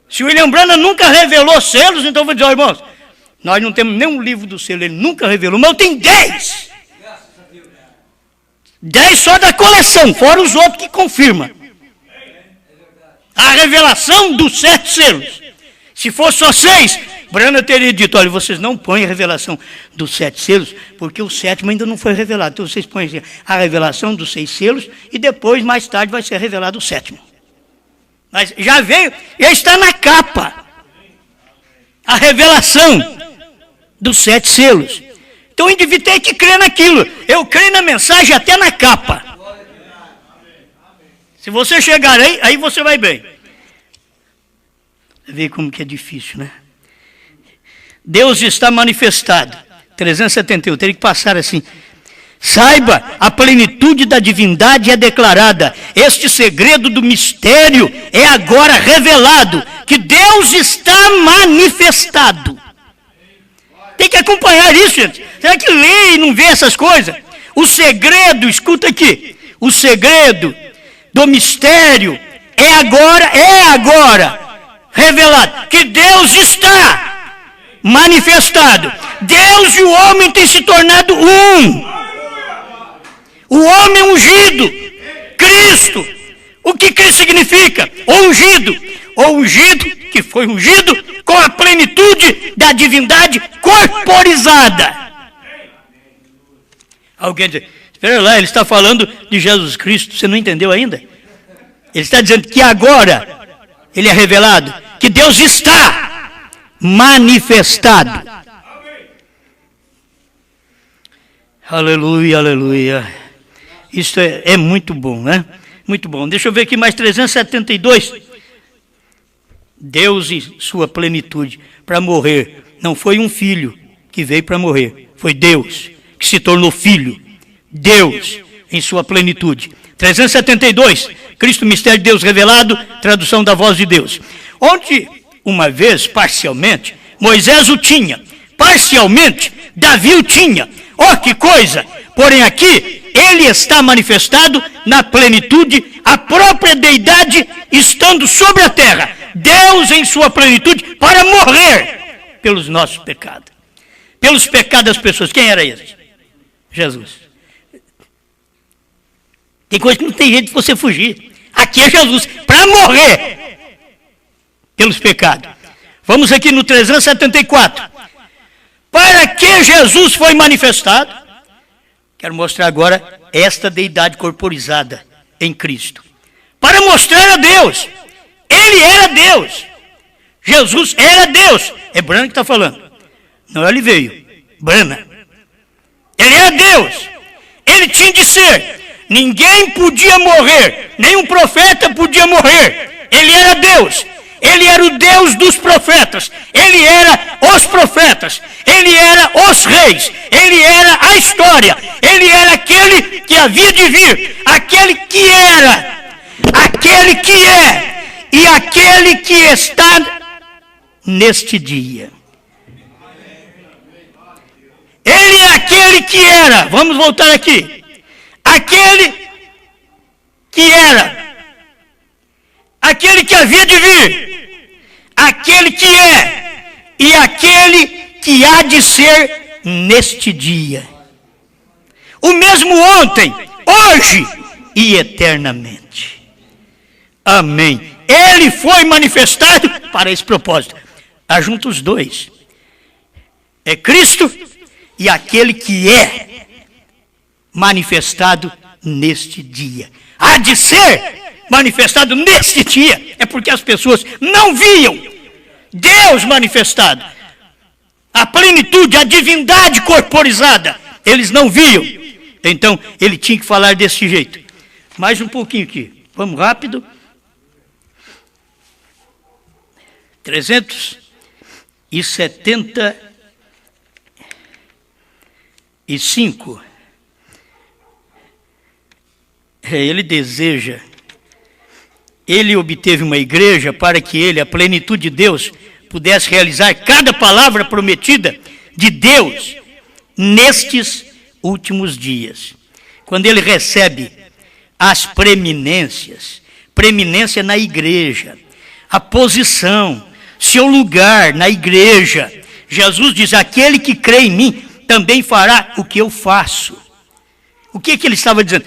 B: Se o William Branham nunca revelou selos, então eu vou dizer: irmãos, nós não temos nenhum livro do selo, ele nunca revelou, mas eu tenho 10. 10 só da coleção, fora os outros que confirmam. A revelação dos 7 selos. Se fosse só 6, Branham teria dito: olha, vocês não põem a revelação dos 7 selos, porque o 7º ainda não foi revelado. Então vocês põem a revelação dos 6 selos, e depois, mais tarde, vai ser revelado o 7º. Mas já veio, já está na capa. A revelação dos 7 selos. Então o indivíduo tem que crer naquilo. Eu creio na mensagem até na capa. Se você chegar aí você vai bem. Vê como que é difícil, né? Deus está manifestado. 371, teria que passar assim. Saiba, a plenitude da divindade é declarada. Este segredo do mistério é agora revelado, que Deus está manifestado. Tem que acompanhar isso, gente. Será que lê e não vê essas coisas? O segredo, escuta aqui, o segredo do mistério é agora revelado, que Deus está manifestado. Deus e o homem têm se tornado um. O homem ungido, Cristo. O que Cristo significa? Ungido. O ungido, que foi ungido com a plenitude da divindade corporizada. Alguém diz, espera lá, ele está falando de Jesus Cristo, você não entendeu ainda? Ele está dizendo que agora ele é revelado, que Deus está manifestado. Aleluia, aleluia. Isso é muito bom, né? Muito bom. Deixa eu ver aqui mais 372. Deus e sua plenitude para morrer. Não foi um filho que veio para morrer. Foi Deus que se tornou filho. Deus em sua plenitude. 372. Cristo, mistério de Deus revelado. Tradução da voz de Deus. Onde, uma vez, parcialmente, Moisés o tinha. Parcialmente, Davi o tinha. Oh, que coisa! Porém aqui, ele está manifestado na plenitude, a própria deidade estando sobre a terra. Deus em sua plenitude para morrer pelos nossos pecados. Pelos pecados das pessoas. Quem era esse? Jesus. Tem coisa que não tem jeito de você fugir. Aqui é Jesus, para morrer pelos pecados. Vamos aqui no 374. Para que Jesus foi manifestado? Quero mostrar agora esta deidade corporizada em Cristo. Para mostrar a Deus. Ele era Deus. Jesus era Deus. É Brana que está falando. Não, ele veio. Brana. Ele era Deus. Ele tinha de ser. Ninguém podia morrer. Nenhum profeta podia morrer. Ele era Deus. Ele era o Deus dos profetas. Ele era os profetas. Ele era os reis. Ele era a história. Ele era aquele que havia de vir. Aquele que era. Aquele que é. E aquele que está neste dia. Ele é aquele que era. Vamos voltar aqui. Aquele que era. Aquele que havia de vir, aquele que é, e aquele que há de ser neste dia. O mesmo ontem, hoje e eternamente. Amém. Ele foi manifestado para esse propósito. Ajunta os dois. É Cristo e aquele que é manifestado neste dia. Há de ser manifestado neste dia. É porque as pessoas não viam Deus manifestado. A plenitude, a divindade corporizada. Eles não viam. Então, ele tinha que falar desse jeito. Mais um pouquinho aqui. Vamos rápido. 375. Ele deseja. Ele obteve uma igreja para que ele, a plenitude de Deus, pudesse realizar cada palavra prometida de Deus nestes últimos dias. Quando ele recebe as preeminências, preeminência na igreja, a posição, seu lugar na igreja. Jesus diz, aquele que crê em mim também fará o que eu faço. O que ele estava dizendo?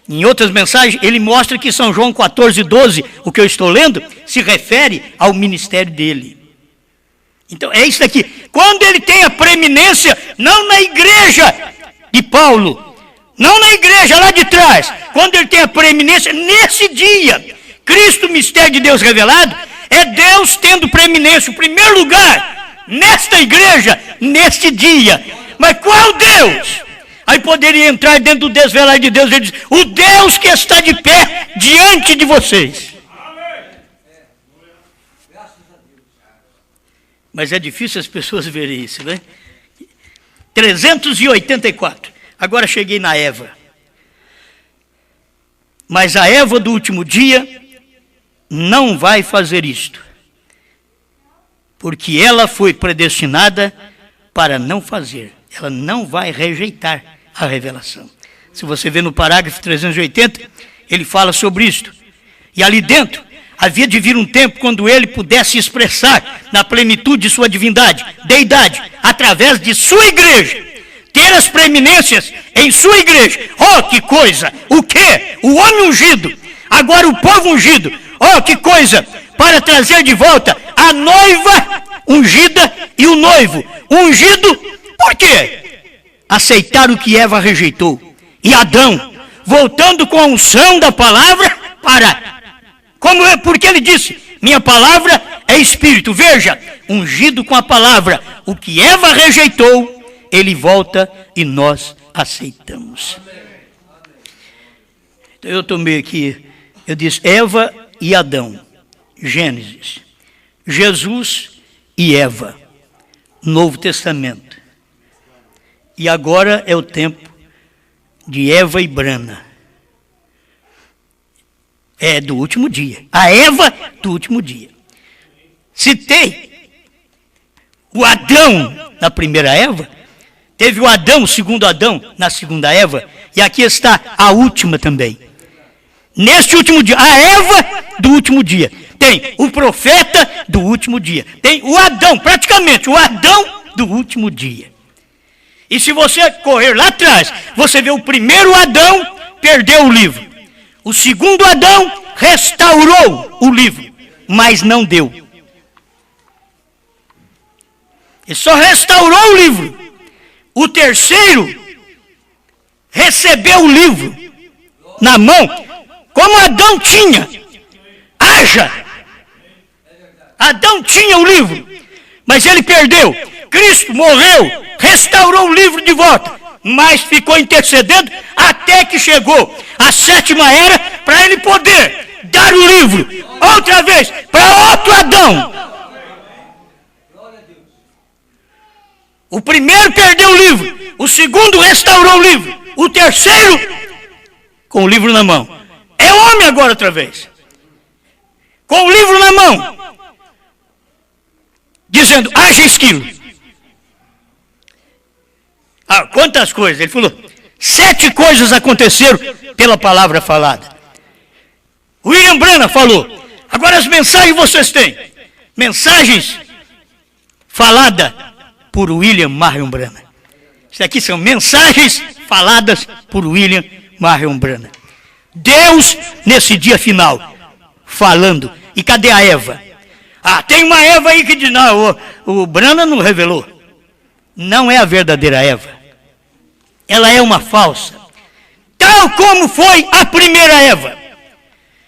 B: Em outras mensagens, ele mostra que São João 14:12, o que eu estou lendo, se refere ao ministério dele. Então, é isso aqui. Quando ele tem a preeminência, não na igreja de Paulo, não na igreja lá de trás, quando ele tem a preeminência, nesse dia, Cristo, mistério de Deus revelado, é Deus tendo preeminência, o primeiro lugar, nesta igreja, neste dia. Mas qual Deus? Aí poderia entrar dentro do desvelar de Deus e diz, o Deus que está de pé diante de vocês. Mas é difícil as pessoas verem isso, né? 384. Agora cheguei na Eva. Mas a Eva do último dia não vai fazer isto. Porque ela foi predestinada para não fazer. Ela não vai rejeitar a revelação. Se você vê no parágrafo 380, ele fala sobre isto. E ali dentro, havia de vir um tempo quando ele pudesse expressar na plenitude de sua divindade, deidade, através de sua igreja, ter as preeminências em sua igreja. Oh, que coisa! O quê? O homem ungido. Agora o povo ungido. Oh, que coisa! Para trazer de volta a noiva ungida e o noivo ungido. Por quê? Aceitar o que Eva rejeitou. E Adão, voltando com a unção da palavra, porque ele disse, minha palavra é espírito. Veja, ungido com a palavra, o que Eva rejeitou, ele volta e nós aceitamos. Então eu tomei aqui, eu disse Eva e Adão, Gênesis, Jesus e Eva, Novo Testamento. E agora é o tempo de Eva e Brana. É do último dia. A Eva do último dia. Citei o Adão na primeira Eva. Teve o Adão, o segundo Adão, na segunda Eva. E aqui está a última também. Neste último dia, a Eva do último dia. Tem o profeta do último dia. Tem o Adão, praticamente o Adão do último dia. E se você correr lá atrás, você vê o primeiro Adão perdeu o livro. O segundo Adão restaurou o livro, mas não deu. Ele só restaurou o livro. O terceiro recebeu o livro na mão, como Adão tinha. Adão tinha o livro, mas ele perdeu. Cristo morreu, restaurou o livro de volta, mas ficou intercedendo até que chegou a sétima era para ele poder dar o livro outra vez para outro Adão. O primeiro perdeu o livro, o segundo restaurou o livro, o terceiro com o livro na mão. É homem agora outra vez, com o livro na mão, dizendo, haja esquilo. Quantas coisas? Ele falou, 7 coisas aconteceram pela palavra falada. William Branham falou, agora as mensagens vocês têm. Mensagens faladas por William Marion Branham. Isso aqui são mensagens faladas por William Marion Branham. Deus, nesse dia final, falando. E cadê a Eva? Tem uma Eva aí que diz, não, o Branham não revelou. Não é a verdadeira Eva. Ela é uma falsa. Tal como foi a primeira Eva.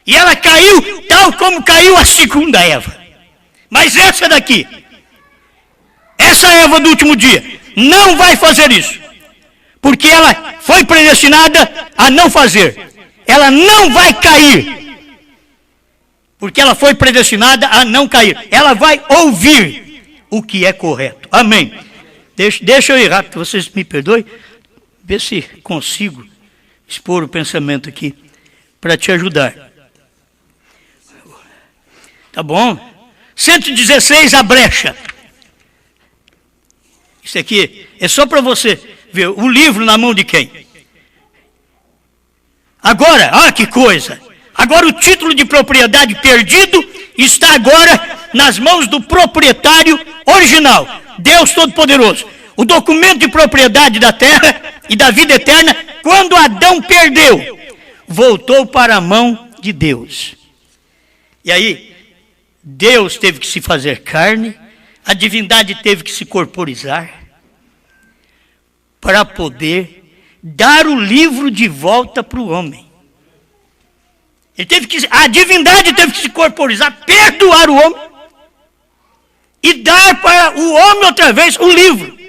B: E ela caiu tal como caiu a segunda Eva. Mas essa daqui, essa Eva do último dia, não vai fazer isso. Porque ela foi predestinada a não fazer. Ela não vai cair. Porque ela foi predestinada a não cair. Ela vai ouvir o que é correto. Amém. Deixa eu ir rápido, vocês me perdoem. Vê se consigo expor o pensamento aqui para te ajudar. Tá bom? 116, a brecha. Isso aqui é só para você ver o livro na mão de quem? Agora, que coisa! Agora o título de propriedade perdido está agora nas mãos do proprietário original, Deus Todo-Poderoso. O documento de propriedade da terra e da vida eterna, quando Adão perdeu, voltou para a mão de Deus. E aí, Deus teve que se fazer carne, a divindade teve que se corporizar, para poder dar o livro de volta para o homem. A divindade teve que se corporizar, perdoar o homem, e dar para o homem outra vez o livro.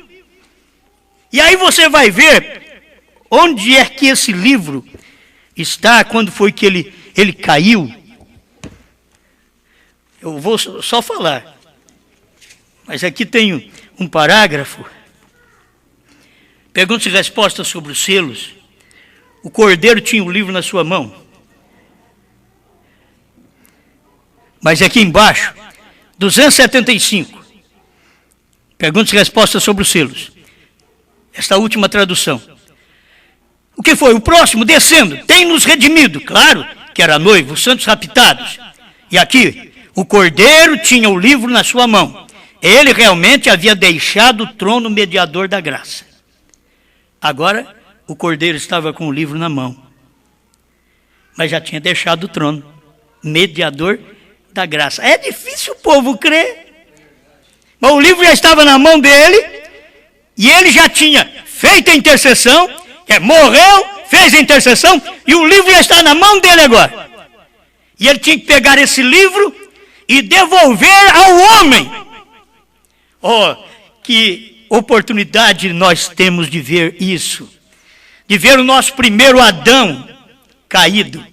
B: E aí você vai ver onde é que esse livro está, quando foi que ele caiu. Eu vou só falar. Mas aqui tem um parágrafo Perguntas e respostas sobre os selos. O cordeiro tinha o livro na sua mão. Mas aqui embaixo, 275. Perguntas e respostas sobre os selos. Esta última tradução. O que foi? O próximo, descendo, tem nos redimido. Claro que era noivo, os santos raptados. E aqui, o cordeiro tinha o livro na sua mão. Ele realmente havia deixado o trono mediador da graça. Agora, o cordeiro estava com o livro na mão. Mas já tinha deixado o trono mediador da graça. É difícil o povo crer. Mas o livro já estava na mão dele. E ele já tinha feito a intercessão. Morreu, fez a intercessão. E o livro já está na mão dele agora. E ele tinha que pegar esse livro e devolver ao homem. Oh, que oportunidade nós temos de ver isso. De ver o nosso primeiro Adão caído.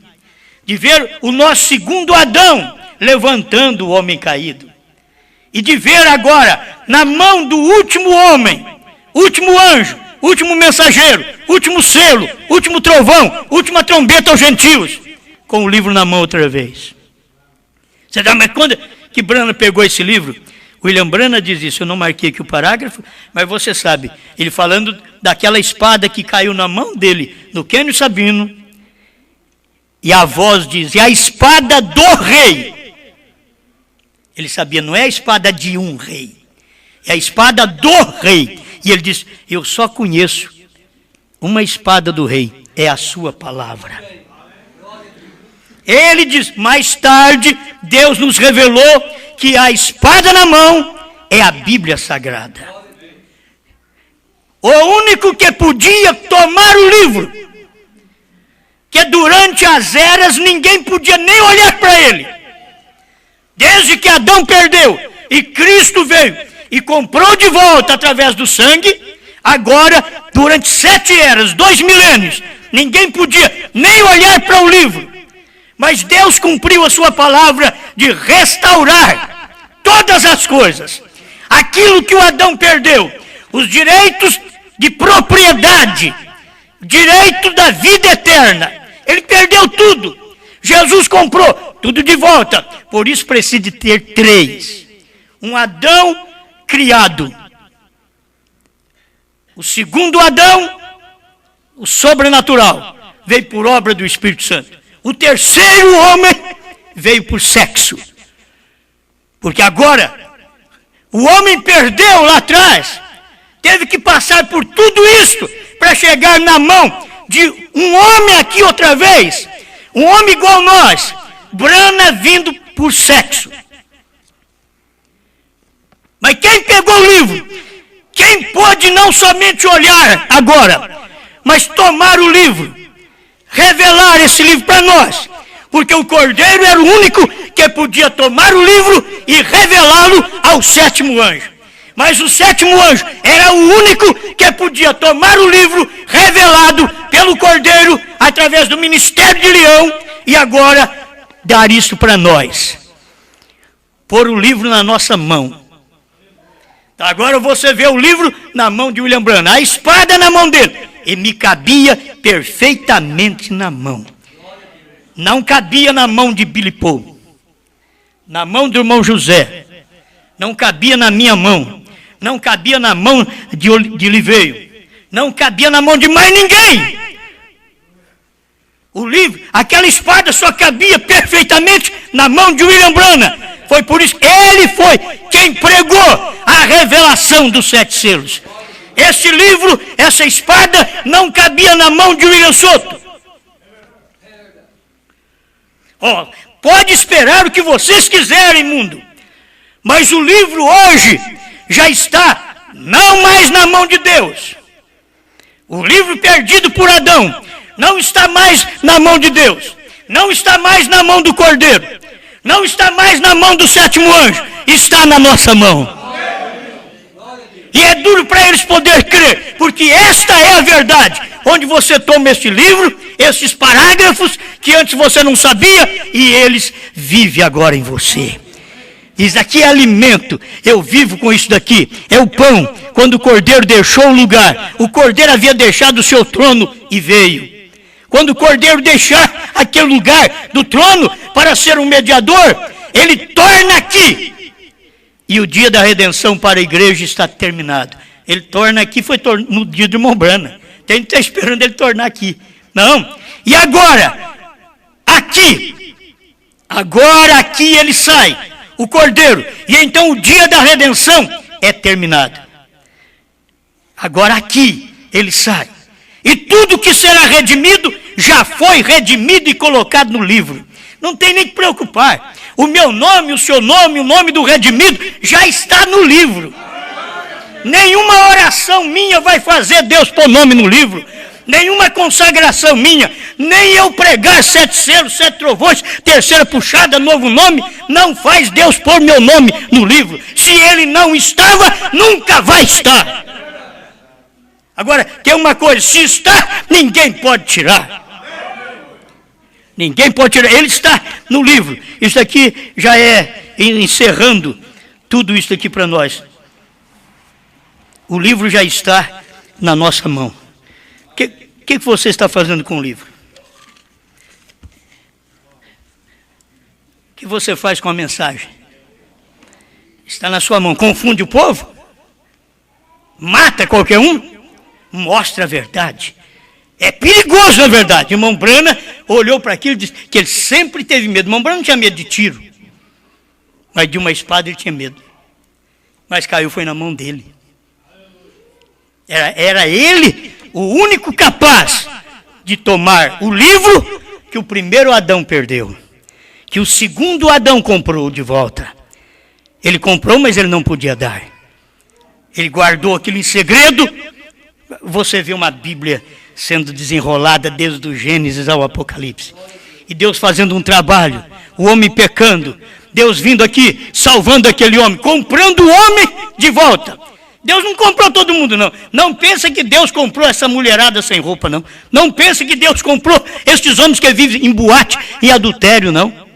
B: De ver o nosso segundo Adão levantando o homem caído. E de ver agora, na mão do último homem, último anjo, último mensageiro, último selo, último trovão, última trombeta aos gentios, com o livro na mão outra vez. Você dá, mas quando que Branham pegou esse livro? William Branham diz isso, eu não marquei aqui o parágrafo, mas você sabe, ele falando daquela espada que caiu na mão dele, no Quênio Sabino, e a voz diz, é a espada do rei. Ele sabia, não é a espada de um rei, é a espada do rei. E ele diz, eu só conheço uma espada do rei, é a sua palavra. Ele diz, mais tarde, Deus nos revelou que a espada na mão é a Bíblia Sagrada. O único que podia tomar o livro, que durante as eras ninguém podia nem olhar para ele. Desde que Adão perdeu e Cristo veio e comprou de volta através do sangue, agora, durante 7 eras, 2 milênios, ninguém podia nem olhar para o livro. Mas Deus cumpriu a sua palavra de restaurar todas as coisas. Aquilo que o Adão perdeu, os direitos de propriedade, direito da vida eterna, ele perdeu tudo. Jesus comprou tudo de volta. Por isso precisa ter 3. Um Adão criado. O segundo Adão, o sobrenatural, veio por obra do Espírito Santo. O terceiro homem veio por sexo. Porque agora, o homem perdeu lá atrás, teve que passar por tudo isso para chegar na mão de um homem aqui outra vez, um homem igual nós, Branham vindo por sexo. Mas quem pegou o livro? Quem pôde não somente olhar agora, mas tomar o livro, revelar esse livro para nós, porque o Cordeiro era o único que podia tomar o livro e revelá-lo ao 7º anjo. Mas o 7º anjo era o único que podia tomar o livro revelado pelo Cordeiro através do ministério de Leão e agora dar isso para nós. Pôr o livro na nossa mão. Agora você vê o livro na mão de William Branham, a espada na mão dele, e me cabia perfeitamente na mão. Não cabia na mão de Billy Paul, na mão do irmão José, não cabia na minha mão, não cabia na mão de Oliveira, não cabia na mão de mais ninguém. O livro, aquela espada só cabia perfeitamente na mão de William Branham. Foi por isso que ele foi quem pregou a revelação dos 7 selos. Esse livro, essa espada, não cabia na mão de William Soto. Oh, pode esperar o que vocês quiserem, mundo. Mas o livro hoje já está não mais na mão de Deus. O livro perdido por Adão não está mais na mão de Deus. Não está mais na mão do Cordeiro. Não está mais na mão do 7º anjo. Está na nossa mão. E é duro para eles poderem crer, porque esta é a verdade. Onde você toma este livro, esses parágrafos que antes você não sabia, e eles vivem agora em você. Isso aqui é alimento. Eu vivo com isso daqui. É o pão. Quando o Cordeiro deixou o lugar, o Cordeiro havia deixado o seu trono e veio. Quando o Cordeiro deixar aquele lugar do trono para ser um mediador, ele torna aqui. E o dia da redenção para a igreja está terminado. Ele torna aqui, foi no dia de irmão Brana. Tem que estar esperando ele tornar aqui. Não. E agora? Aqui. Agora aqui ele sai. O Cordeiro. E então o dia da redenção é terminado. Agora aqui ele sai. E tudo que será redimido já foi redimido e colocado no livro. Não tem nem que preocupar. O meu nome, o seu nome, o nome do redimido já está no livro. Nenhuma oração minha vai fazer Deus pôr nome no livro. Nenhuma consagração minha, nem eu pregar 7 selos, 7 trovões, terceira puxada, novo nome, não faz Deus pôr meu nome no livro. Se ele não estava, nunca vai estar. Agora, tem uma coisa, se está, ninguém pode tirar. Ninguém pode tirar, ele está no livro. Isso aqui já é encerrando tudo isso aqui para nós. O livro já está na nossa mão. O que você está fazendo com o livro? O que você faz com a mensagem? Está na sua mão. Confunde o povo? Mata qualquer um? Mostra a verdade. É perigoso, na verdade. Irmão Brana olhou para aquilo e disse que ele sempre teve medo. Irmão Brana não tinha medo de tiro, mas de uma espada ele tinha medo. Mas caiu, foi na mão dele. Era ele o único capaz de tomar o livro que o primeiro Adão perdeu, que o segundo Adão comprou de volta. Ele comprou, mas ele não podia dar. Ele guardou aquilo em segredo. Você vê uma Bíblia sendo desenrolada desde o Gênesis ao Apocalipse. E Deus fazendo um trabalho, o homem pecando, Deus vindo aqui, salvando aquele homem, comprando o homem de volta. Deus não comprou todo mundo, não. Não pensa que Deus comprou essa mulherada sem roupa, não. Não pensa que Deus comprou estes homens que vivem em boate e adultério, não.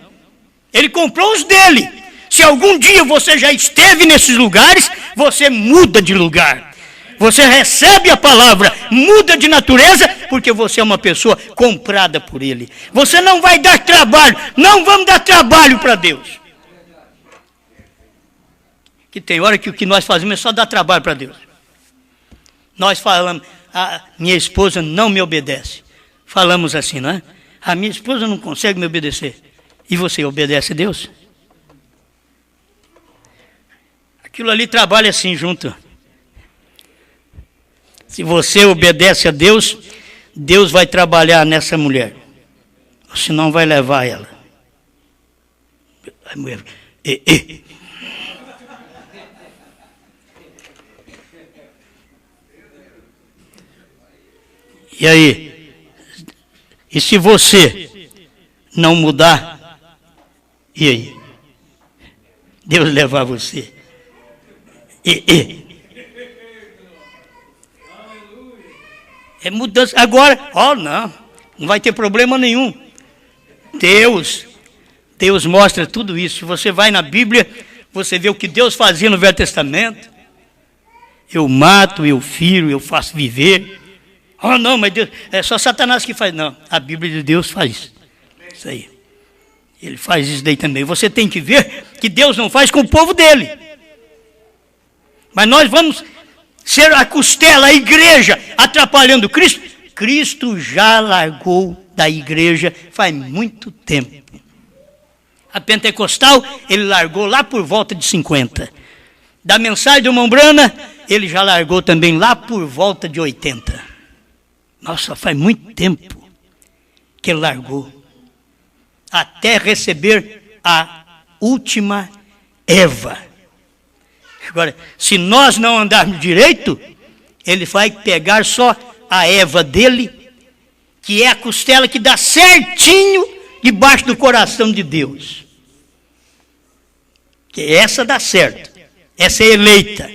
B: Ele comprou os dele. Se algum dia você já esteve nesses lugares, você muda de lugar. Você recebe a palavra, muda de natureza, porque você é uma pessoa comprada por ele. Você não vai dar trabalho, não vamos dar trabalho para Deus. Que tem hora que o que nós fazemos é só dar trabalho para Deus. Nós falamos, a minha esposa não me obedece. Falamos assim, não é? A minha esposa não consegue me obedecer. E você obedece a Deus? Aquilo ali trabalha assim junto. Se você obedece a Deus, Deus vai trabalhar nessa mulher. Senão vai levar ela. A mulher, E aí? E se você não mudar, e aí? Deus levar você. É mudança. Agora, não vai ter problema nenhum. Deus mostra tudo isso. Se você vai na Bíblia, você vê o que Deus fazia no Velho Testamento. Eu mato, eu firo, eu faço viver. Não, mas Deus, é só Satanás que faz. Não, a Bíblia de Deus faz isso aí. Ele faz isso daí também. Você tem que ver que Deus não faz com o povo dele. Mas nós vamos ser a costela, a igreja, atrapalhando Cristo. Cristo já largou da igreja faz muito tempo. A pentecostal, ele largou lá por volta de 50. Da mensagem do irmão Brana, ele já largou também lá por volta de 80. Nossa, faz muito tempo que ele largou. Até receber a última Eva. Agora, se nós não andarmos direito, ele vai pegar só a Eva dele, que é a costela que dá certinho debaixo do coração de Deus. Que essa dá certo. Essa é eleita.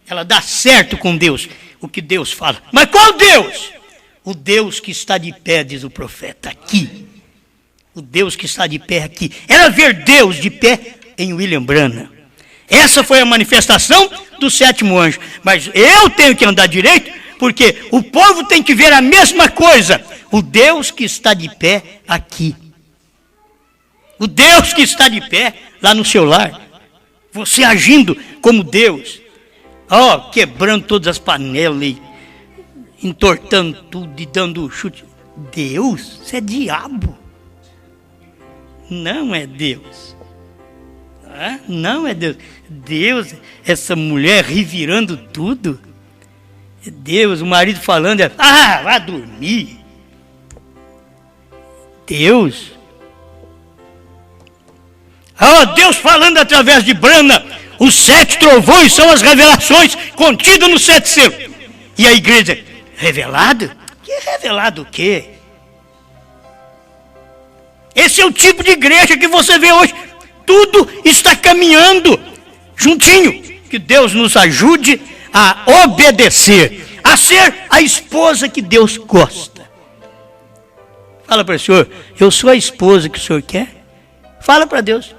B: Ela dá certo com Deus, o que Deus fala. Mas qual Deus? O Deus que está de pé, diz o profeta, aqui. O Deus que está de pé aqui. Ela ver Deus de pé em William Branham. Essa foi a manifestação do sétimo anjo. Mas eu tenho que andar direito, porque o povo tem que ver a mesma coisa. O Deus que está de pé aqui. O Deus que está de pé lá no seu lar. Você agindo como Deus. Quebrando todas as panelas e entortando tudo e dando chute. Deus? Isso é diabo. Não é Deus. Não é Deus. Deus, essa mulher revirando tudo. Deus, o marido falando, vai dormir. Deus. Deus falando através de Branham. Os 7 trovões são as revelações contidas nos 7 selos. E a igreja, revelado? Que revelado o quê? Esse é o tipo de igreja que você vê hoje. Tudo está caminhando juntinho. Que Deus nos ajude a obedecer, a ser a esposa que Deus gosta. Fala para o Senhor, eu sou a esposa que o Senhor quer? Fala para Deus.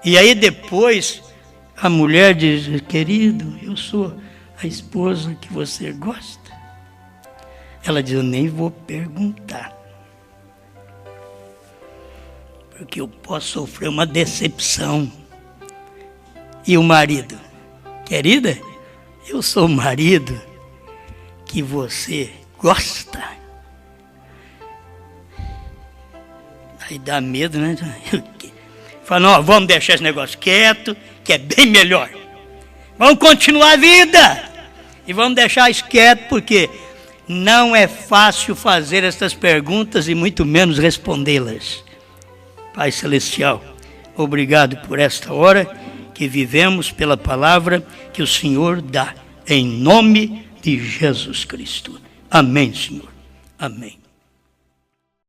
B: E aí depois a mulher diz, querido, eu sou a esposa que você gosta. Ela diz, eu nem vou perguntar. Porque eu posso sofrer uma decepção. E o marido, querida, eu sou o marido que você gosta. Aí dá medo, né? Fala, não, vamos deixar esse negócio quieto, que é bem melhor. Vamos continuar a vida. E vamos deixar isso quieto, porque não é fácil fazer essas perguntas e muito menos respondê-las. Pai Celestial, obrigado por esta hora que vivemos pela palavra que o Senhor dá, em nome de Jesus Cristo. Amém, Senhor. Amém.